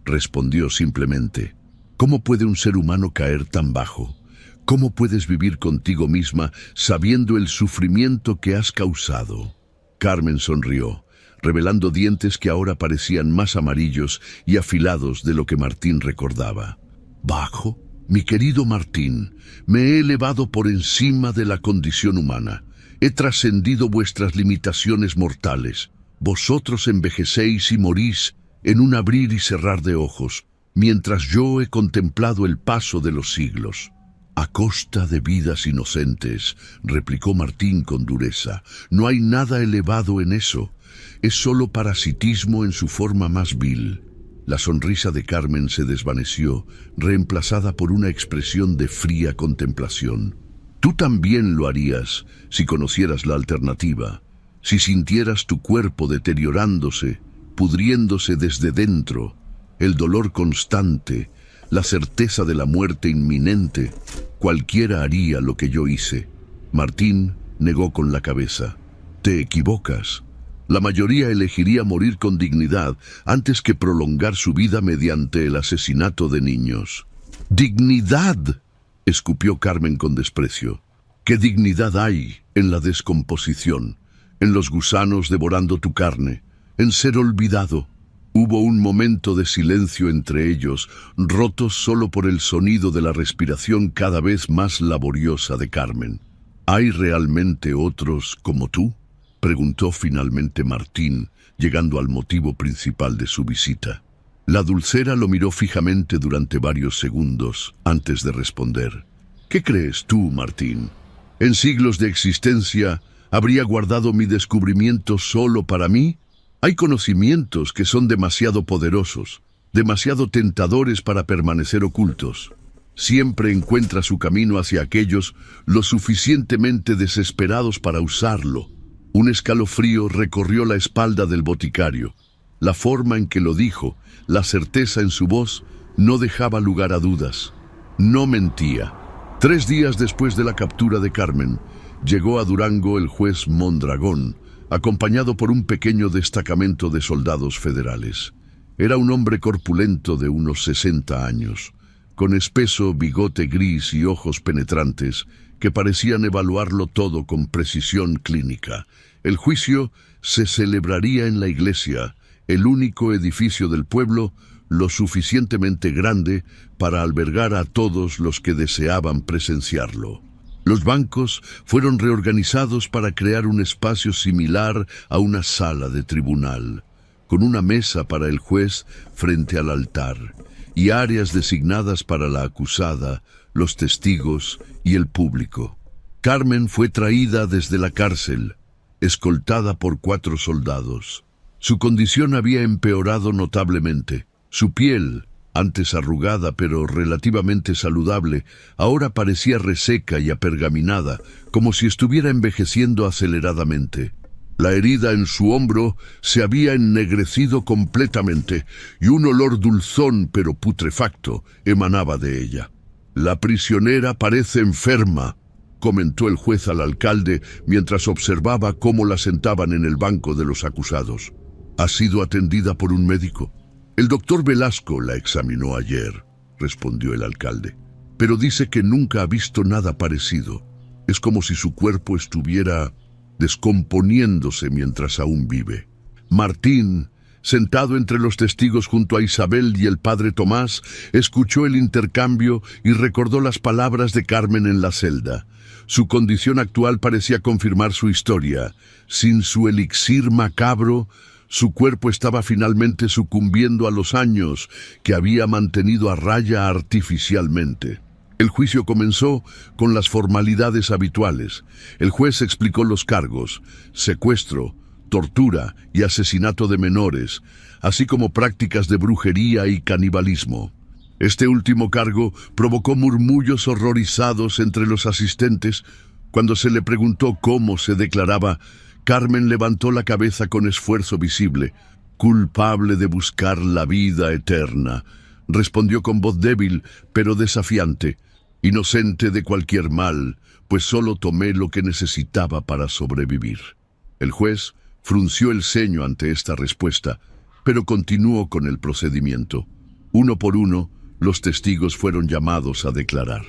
respondió simplemente. «¿Cómo puede un ser humano caer tan bajo? ¿Cómo puedes vivir contigo misma sabiendo el sufrimiento que has causado?» Carmen sonrió, revelando dientes que ahora parecían más amarillos y afilados de lo que Martín recordaba. «¿Bajo? Mi querido Martín, me he elevado por encima de la condición humana. He trascendido vuestras limitaciones mortales. Vosotros envejecéis y morís en un abrir y cerrar de ojos, mientras yo he contemplado el paso de los siglos». «A costa de vidas inocentes», replicó Martín con dureza. «No hay nada elevado en eso. Es solo parasitismo en su forma más vil». La sonrisa de Carmen se desvaneció, reemplazada por una expresión de fría contemplación. «Tú también lo harías si conocieras la alternativa, si sintieras tu cuerpo deteriorándose, pudriéndose desde dentro, el dolor constante, la certeza de la muerte inminente. Cualquiera haría lo que yo hice». Martín negó con la cabeza. «Te equivocas. La mayoría elegiría morir con dignidad antes que prolongar su vida mediante el asesinato de niños». «¡Dignidad!», escupió Carmen con desprecio. «¿Qué dignidad hay en la descomposición, en los gusanos devorando tu carne, en ser olvidado?» Hubo un momento de silencio entre ellos, roto solo por el sonido de la respiración cada vez más laboriosa de Carmen. «¿Hay realmente otros como tú?», preguntó finalmente Martín, llegando al motivo principal de su visita. La dulcera lo miró fijamente durante varios segundos antes de responder. «¿Qué crees tú, Martín? ¿En siglos de existencia habría guardado mi descubrimiento solo para mí? Hay conocimientos que son demasiado poderosos, demasiado tentadores para permanecer ocultos. Siempre encuentra su camino hacia aquellos lo suficientemente desesperados para usarlo». Un escalofrío recorrió la espalda del boticario. La forma en que lo dijo, la certeza en su voz, no dejaba lugar a dudas. No mentía. 3 días después de la captura de Carmen, llegó a Durango el juez Mondragón, acompañado por un pequeño destacamento de soldados federales. Era un hombre corpulento de unos 60 años, con espeso bigote gris y ojos penetrantes que parecían evaluarlo todo con precisión clínica. El juicio se celebraría en la iglesia, el único edificio del pueblo, lo suficientemente grande para albergar a todos los que deseaban presenciarlo. Los bancos fueron reorganizados para crear un espacio similar a una sala de tribunal, con una mesa para el juez frente al altar y áreas designadas para la acusada, los testigos y el público. Carmen fue traída desde la cárcel, escoltada por 4 soldados. Su condición había empeorado notablemente. Su piel, antes arrugada pero relativamente saludable, ahora parecía reseca y apergaminada, como si estuviera envejeciendo aceleradamente. La herida en su hombro se había ennegrecido completamente y un olor dulzón pero putrefacto emanaba de ella. «La prisionera parece enferma», comentó el juez al alcalde mientras observaba cómo la sentaban en el banco de los acusados. «¿Ha sido atendida por un médico?» «El doctor Velasco la examinó ayer», respondió el alcalde, «pero dice que nunca ha visto nada parecido. Es como si su cuerpo estuviera descomponiéndose mientras aún vive». Martín, sentado entre los testigos junto a Isabel y el padre Tomás, escuchó el intercambio y recordó las palabras de Carmen en la celda. Su condición actual parecía confirmar su historia. Sin su elixir macabro, su cuerpo estaba finalmente sucumbiendo a los años que había mantenido a raya artificialmente. El juicio comenzó con las formalidades habituales. El juez explicó los cargos: secuestro, tortura y asesinato de menores, así como prácticas de brujería y canibalismo. Este último cargo provocó murmullos horrorizados entre los asistentes. Cuando se le preguntó cómo se declaraba, Carmen levantó la cabeza con esfuerzo visible. «Culpable de buscar la vida eterna», respondió con voz débil pero desafiante. «Inocente de cualquier mal, pues solo tomé lo que necesitaba para sobrevivir». El juez frunció el ceño ante esta respuesta, pero continuó con el procedimiento. Uno por uno, los testigos fueron llamados a declarar.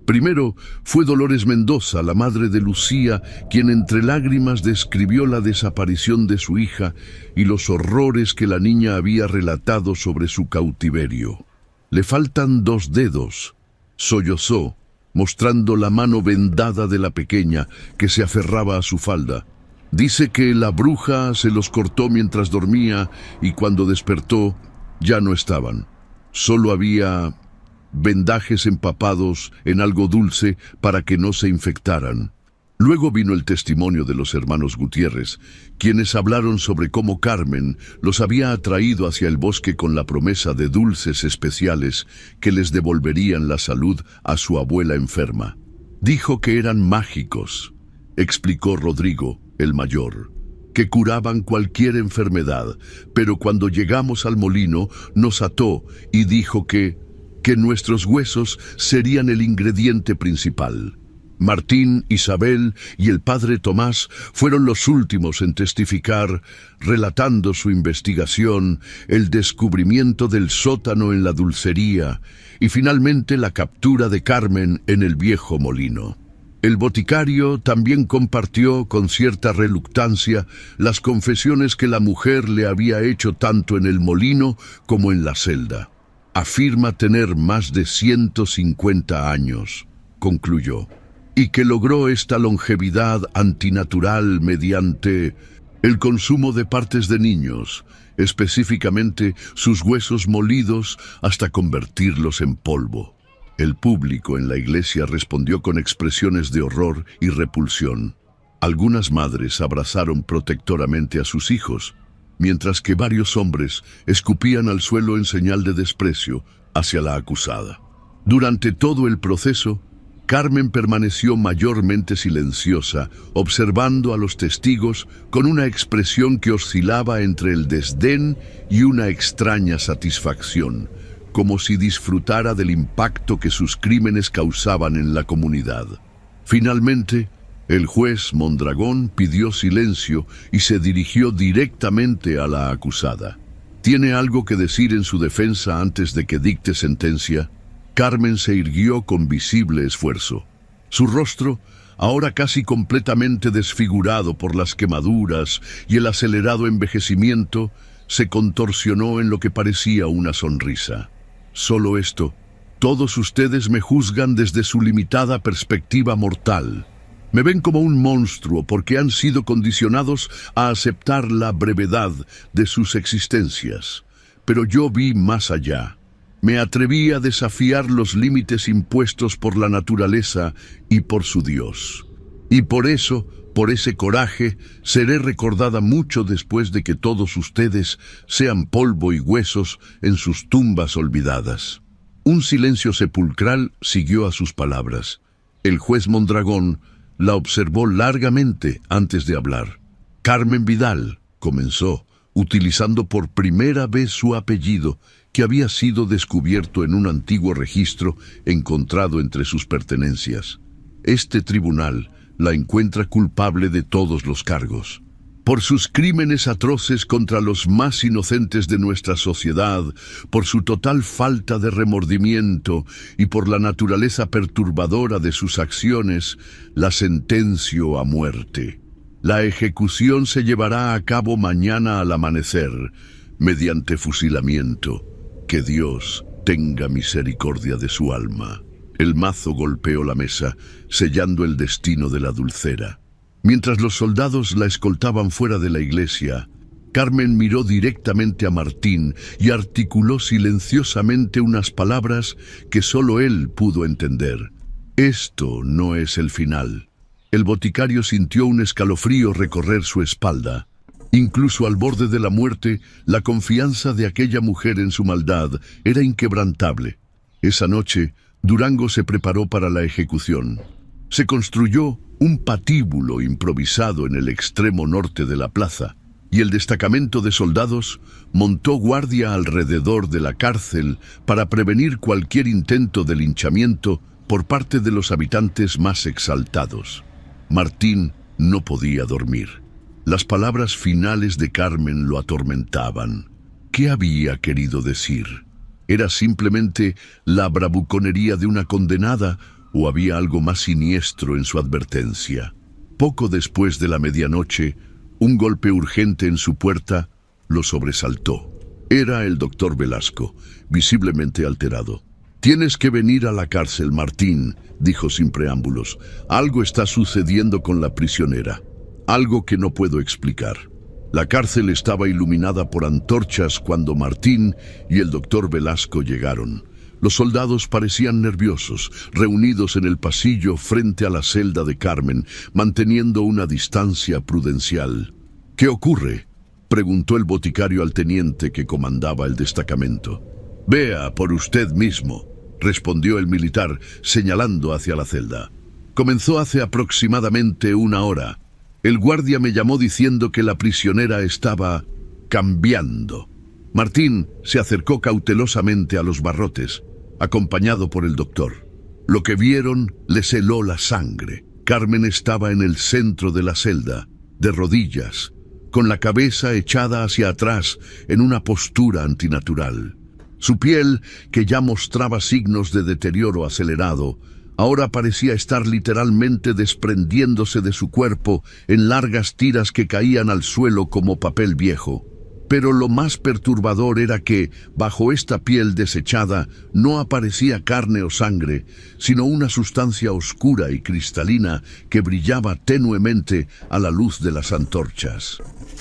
Primero fue Dolores Mendoza, la madre de Lucía, quien entre lágrimas describió la desaparición de su hija y los horrores que la niña había relatado sobre su cautiverio. «Le faltan 2 dedos», sollozó, mostrando la mano vendada de la pequeña que se aferraba a su falda. «Dice que la bruja se los cortó mientras dormía y cuando despertó ya no estaban. Solo había vendajes empapados en algo dulce para que no se infectaran». Luego vino el testimonio de los hermanos Gutiérrez, quienes hablaron sobre cómo Carmen los había atraído hacia el bosque con la promesa de dulces especiales que les devolverían la salud a su abuela enferma. «Dijo que eran mágicos», explicó Rodrigo, el mayor, «que curaban cualquier enfermedad, pero cuando llegamos al molino nos ató y dijo que nuestros huesos serían el ingrediente principal». Martín, Isabel y el padre Tomás fueron los últimos en testificar, relatando su investigación, el descubrimiento del sótano en la dulcería y finalmente la captura de Carmen en el viejo molino. El boticario también compartió con cierta reluctancia las confesiones que la mujer le había hecho tanto en el molino como en la celda. «Afirma tener más de 150 años», concluyó, «y que logró esta longevidad antinatural mediante el consumo de partes de niños, específicamente sus huesos molidos hasta convertirlos en polvo». El público en la iglesia respondió con expresiones de horror y repulsión. Algunas madres abrazaron protectoramente a sus hijos, mientras que varios hombres escupían al suelo en señal de desprecio hacia la acusada. Durante todo el proceso, Carmen permaneció mayormente silenciosa, observando a los testigos con una expresión que oscilaba entre el desdén y una extraña satisfacción, como si disfrutara del impacto que sus crímenes causaban en la comunidad. Finalmente, el juez Mondragón pidió silencio y se dirigió directamente a la acusada. ¿Tiene algo que decir en su defensa antes de que dicte sentencia? Carmen se irguió con visible esfuerzo. Su rostro, ahora casi completamente desfigurado por las quemaduras y el acelerado envejecimiento, se contorsionó en lo que parecía una sonrisa. Solo esto. Todos ustedes me juzgan desde su limitada perspectiva mortal. Me ven como un monstruo porque han sido condicionados a aceptar la brevedad de sus existencias. Pero yo vi más allá. Me atreví a desafiar los límites impuestos por la naturaleza y por su Dios. Y por eso, por ese coraje, seré recordada mucho después de que todos ustedes sean polvo y huesos en sus tumbas olvidadas. Un silencio sepulcral siguió a sus palabras. El juez Mondragón la observó largamente antes de hablar. Carmen Vidal, comenzó, utilizando por primera vez su apellido, que había sido descubierto en un antiguo registro encontrado entre sus pertenencias. Este tribunal la encuentra culpable de todos los cargos. Por sus crímenes atroces contra los más inocentes de nuestra sociedad, por su total falta de remordimiento y por la naturaleza perturbadora de sus acciones, la sentencio a muerte. La ejecución se llevará a cabo mañana al amanecer, mediante fusilamiento. Que Dios tenga misericordia de su alma. El mazo golpeó la mesa, sellando el destino de la dulcera. Mientras los soldados la escoltaban fuera de la iglesia, Carmen miró directamente a Martín y articuló silenciosamente unas palabras que solo él pudo entender. Esto no es el final. El boticario sintió un escalofrío recorrer su espalda. Incluso al borde de la muerte, la confianza de aquella mujer en su maldad era inquebrantable. Esa noche, Durango se preparó para la ejecución. Se construyó un patíbulo improvisado en el extremo norte de la plaza, y el destacamento de soldados montó guardia alrededor de la cárcel para prevenir cualquier intento de linchamiento por parte de los habitantes más exaltados. Martín no podía dormir. Las palabras finales de Carmen lo atormentaban. ¿Qué había querido decir? ¿Era simplemente la bravuconería de una condenada o había algo más siniestro en su advertencia? Poco después de la medianoche, un golpe urgente en su puerta lo sobresaltó. Era el doctor Velasco, visiblemente alterado. «Tienes que venir a la cárcel, Martín», dijo sin preámbulos. «Algo está sucediendo con la prisionera. Algo que no puedo explicar». La cárcel estaba iluminada por antorchas cuando Martín y el doctor Velasco llegaron. Los soldados parecían nerviosos, reunidos en el pasillo frente a la celda de Carmen, manteniendo una distancia prudencial. «¿Qué ocurre?», preguntó el boticario al teniente que comandaba el destacamento. «Vea por usted mismo», respondió el militar, señalando hacia la celda. «Comenzó hace aproximadamente 1 hora. El guardia me llamó diciendo que la prisionera estaba cambiando». Martín se acercó cautelosamente a los barrotes, acompañado por el doctor. Lo que vieron les heló la sangre. Carmen estaba en el centro de la celda, de rodillas, con la cabeza echada hacia atrás en una postura antinatural. Su piel, que ya mostraba signos de deterioro acelerado, ahora parecía estar literalmente desprendiéndose de su cuerpo en largas tiras que caían al suelo como papel viejo. Pero lo más perturbador era que, bajo esta piel desechada, no aparecía carne o sangre, sino una sustancia oscura y cristalina que brillaba tenuemente a la luz de las antorchas.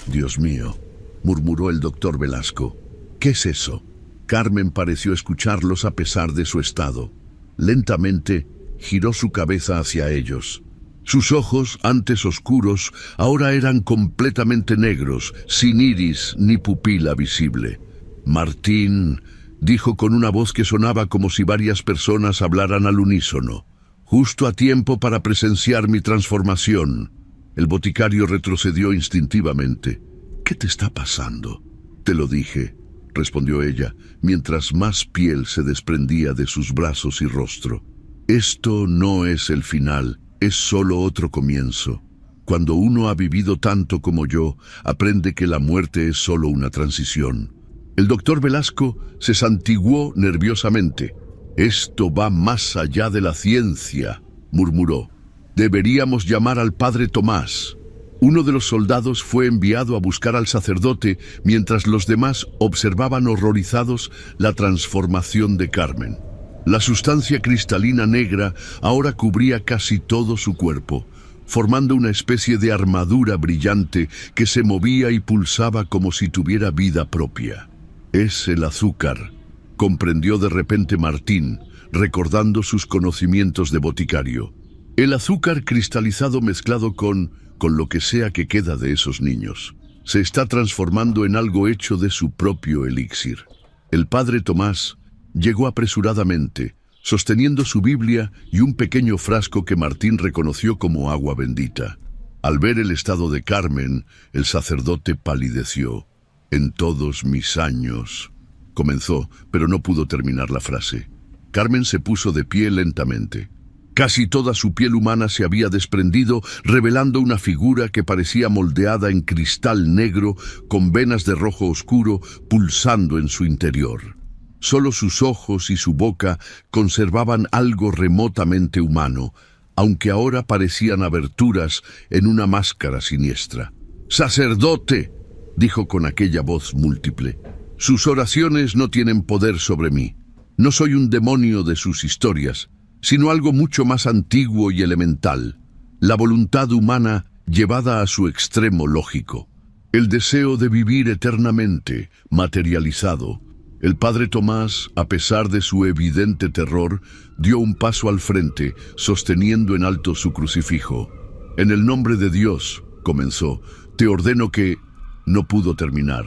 «Dios mío», murmuró el doctor Velasco. «¿Qué es eso?». Carmen pareció escucharlos a pesar de su estado. Lentamente giró su cabeza hacia ellos. Sus ojos, antes oscuros, ahora eran completamente negros, sin iris ni pupila visible. «Martín», dijo con una voz que sonaba como si varias personas hablaran al unísono. «Justo a tiempo para presenciar mi transformación». El boticario retrocedió instintivamente. «¿Qué te está pasando?». «Te lo dije», respondió ella, mientras más piel se desprendía de sus brazos y rostro. «Esto no es el final, es solo otro comienzo. Cuando uno ha vivido tanto como yo, aprende que la muerte es solo una transición». El doctor Velasco se santiguó nerviosamente. «Esto va más allá de la ciencia», murmuró. «Deberíamos llamar al padre Tomás». Uno de los soldados fue enviado a buscar al sacerdote mientras los demás observaban horrorizados la transformación de Carmen. La sustancia cristalina negra ahora cubría casi todo su cuerpo, formando una especie de armadura brillante que se movía y pulsaba como si tuviera vida propia. «Es el azúcar», comprendió de repente Martín, recordando sus conocimientos de boticario. El azúcar cristalizado mezclado con lo que sea que queda de esos niños. Se está transformando en algo hecho de su propio elixir. El padre Tomás llegó apresuradamente, sosteniendo su Biblia y un pequeño frasco que Martín reconoció como agua bendita. Al ver el estado de Carmen, el sacerdote palideció. «En todos mis años», comenzó, pero no pudo terminar la frase. Carmen se puso de pie lentamente. Casi toda su piel humana se había desprendido, revelando una figura que parecía moldeada en cristal negro, con venas de rojo oscuro pulsando en su interior. Solo sus ojos y su boca conservaban algo remotamente humano, aunque ahora parecían aberturas en una máscara siniestra. «¡Sacerdote!», dijo con aquella voz múltiple. «Sus oraciones no tienen poder sobre mí. No soy un demonio de sus historias, sino algo mucho más antiguo y elemental, la voluntad humana llevada a su extremo lógico. El deseo de vivir eternamente, materializado». El padre Tomás, a pesar de su evidente terror, dio un paso al frente, sosteniendo en alto su crucifijo. «En el nombre de Dios», comenzó, «te ordeno que...». No pudo terminar.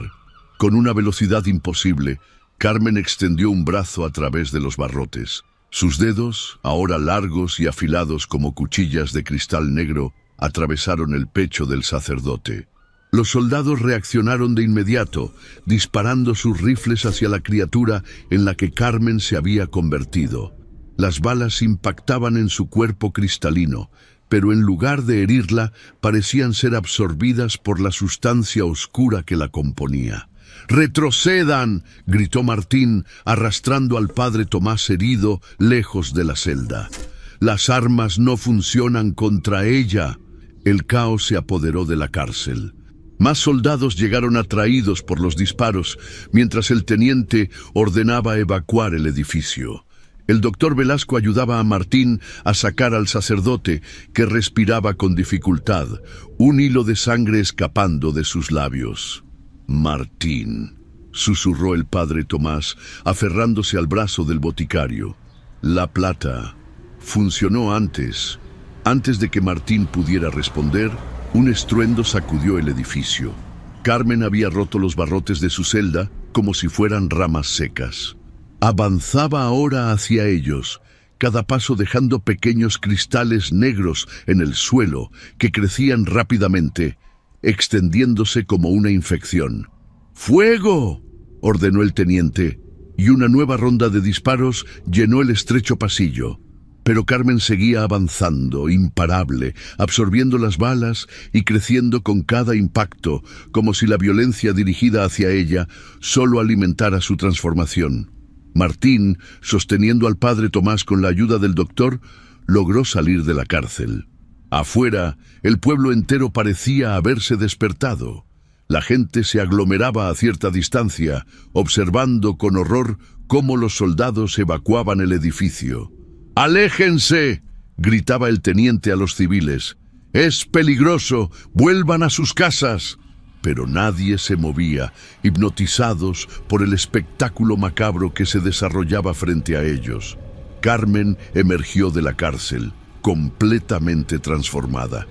Con una velocidad imposible, Carmen extendió un brazo a través de los barrotes. Sus dedos, ahora largos y afilados como cuchillas de cristal negro, atravesaron el pecho del sacerdote. Los soldados reaccionaron de inmediato, disparando sus rifles hacia la criatura en la que Carmen se había convertido. Las balas impactaban en su cuerpo cristalino, pero en lugar de herirla, parecían ser absorbidas por la sustancia oscura que la componía. «¡Retrocedan!», gritó Martín, arrastrando al padre Tomás herido lejos de la celda. «Las armas no funcionan contra ella». El caos se apoderó de la cárcel. Más soldados llegaron atraídos por los disparos, mientras el teniente ordenaba evacuar el edificio. El doctor Velasco ayudaba a Martín a sacar al sacerdote, que respiraba con dificultad, un hilo de sangre escapando de sus labios. «Martín», susurró el padre Tomás, aferrándose al brazo del boticario. «La plata funcionó antes». Antes de que Martín pudiera responder, un estruendo sacudió el edificio. Carmen había roto los barrotes de su celda como si fueran ramas secas. Avanzaba ahora hacia ellos, cada paso dejando pequeños cristales negros en el suelo que crecían rápidamente, extendiéndose como una infección. «¡Fuego!», ordenó el teniente, y una nueva ronda de disparos llenó el estrecho pasillo. Pero Carmen seguía avanzando, imparable, absorbiendo las balas y creciendo con cada impacto, como si la violencia dirigida hacia ella solo alimentara su transformación. Martín, sosteniendo al padre Tomás con la ayuda del doctor, logró salir de la cárcel. Afuera, el pueblo entero parecía haberse despertado. La gente se aglomeraba a cierta distancia, observando con horror cómo los soldados evacuaban el edificio. «¡Aléjense!», gritaba el teniente a los civiles. «¡Es peligroso! ¡Vuelvan a sus casas!». Pero nadie se movía, hipnotizados por el espectáculo macabro que se desarrollaba frente a ellos. Carmen emergió de la cárcel, completamente transformada.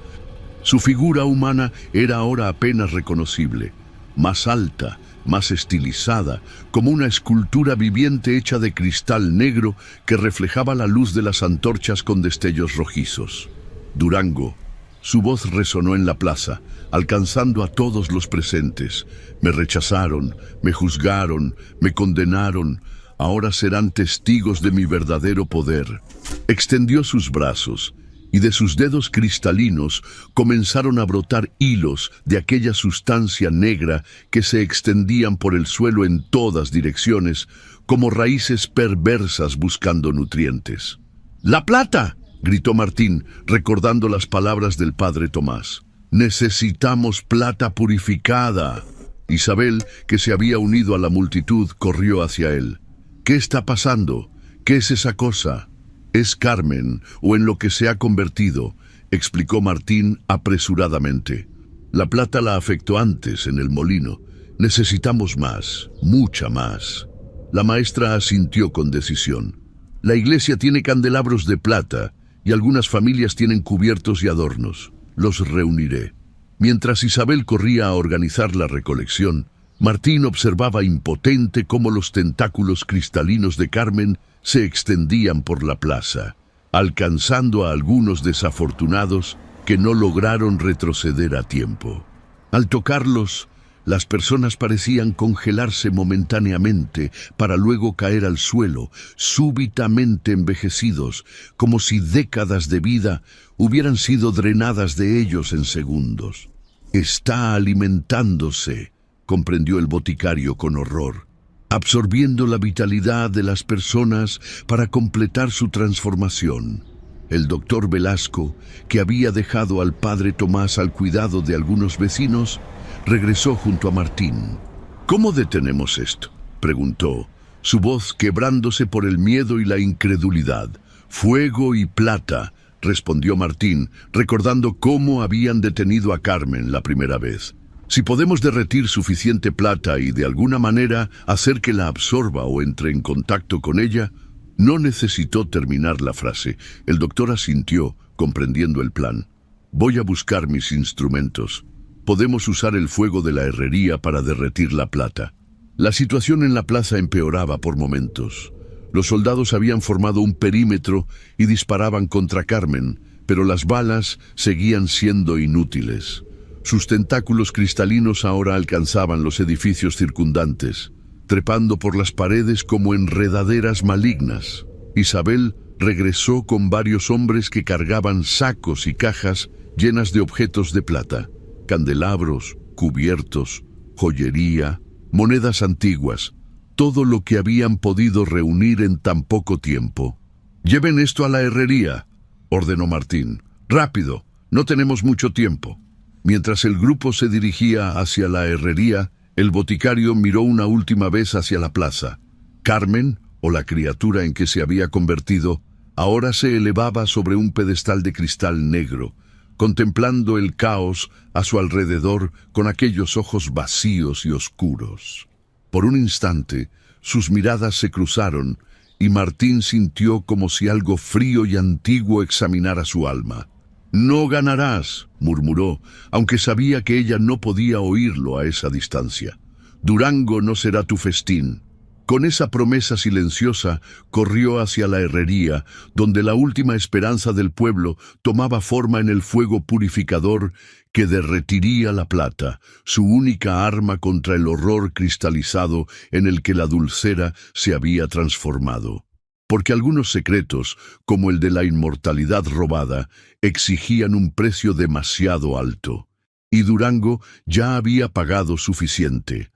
Su figura humana era ahora apenas reconocible, más alta, más estilizada, como una escultura viviente hecha de cristal negro que reflejaba la luz de las antorchas con destellos rojizos. «Durango». Su voz resonó en la plaza, alcanzando a todos los presentes. «Me rechazaron, me juzgaron, me condenaron. Ahora serán testigos de mi verdadero poder». Extendió sus brazos, y de sus dedos cristalinos comenzaron a brotar hilos de aquella sustancia negra que se extendían por el suelo en todas direcciones, como raíces perversas buscando nutrientes. «¡La plata!», gritó Martín, recordando las palabras del padre Tomás. «Necesitamos plata purificada». Isabel, que se había unido a la multitud, corrió hacia él. «¿Qué está pasando? ¿Qué es esa cosa?» «Es Carmen, o en lo que se ha convertido», explicó Martín apresuradamente. «La plata la afectó antes en el molino. Necesitamos más, mucha más». La maestra asintió con decisión. «La iglesia tiene candelabros de plata y algunas familias tienen cubiertos y adornos. Los reuniré». Mientras Isabel corría a organizar la recolección, Martín observaba impotente cómo los tentáculos cristalinos de Carmen se extendían por la plaza, alcanzando a algunos desafortunados que no lograron retroceder a tiempo. Al tocarlos, las personas parecían congelarse momentáneamente para luego caer al suelo, súbitamente envejecidos, como si décadas de vida hubieran sido drenadas de ellos en segundos. «Está alimentándose», comprendió el boticario con horror, «absorbiendo la vitalidad de las personas para completar su transformación». El doctor Velasco, que había dejado al padre Tomás al cuidado de algunos vecinos, regresó junto a Martín. «¿Cómo detenemos esto?», preguntó, su voz quebrándose por el miedo y la incredulidad. «Fuego y plata», respondió Martín, recordando cómo habían detenido a Carmen la primera vez. «Si podemos derretir suficiente plata y de alguna manera hacer que la absorba o entre en contacto con ella». No necesitó terminar la frase. El doctor asintió, comprendiendo el plan. «Voy a buscar mis instrumentos. Podemos usar el fuego de la herrería para derretir la plata». La situación en la plaza empeoraba por momentos. Los soldados habían formado un perímetro y disparaban contra Carmen, pero las balas seguían siendo inútiles. Sus tentáculos cristalinos ahora alcanzaban los edificios circundantes, trepando por las paredes como enredaderas malignas. Isabel regresó con varios hombres que cargaban sacos y cajas llenas de objetos de plata, candelabros, cubiertos, joyería, monedas antiguas, todo lo que habían podido reunir en tan poco tiempo. «Lleven esto a la herrería», ordenó Martín. «Rápido, no tenemos mucho tiempo». Mientras el grupo se dirigía hacia la herrería, el boticario miró una última vez hacia la plaza. Carmen, o la criatura en que se había convertido, ahora se elevaba sobre un pedestal de cristal negro, contemplando el caos a su alrededor con aquellos ojos vacíos y oscuros. Por un instante, sus miradas se cruzaron y Martín sintió como si algo frío y antiguo examinara su alma. «No ganarás», murmuró, aunque sabía que ella no podía oírlo a esa distancia. «Durango no será tu festín». Con esa promesa silenciosa, corrió hacia la herrería, donde la última esperanza del pueblo tomaba forma en el fuego purificador que derretiría la plata, su única arma contra el horror cristalizado en el que la dulcera se había transformado. Porque algunos secretos, como el de la inmortalidad robada, exigían un precio demasiado alto, y Durango ya había pagado suficiente.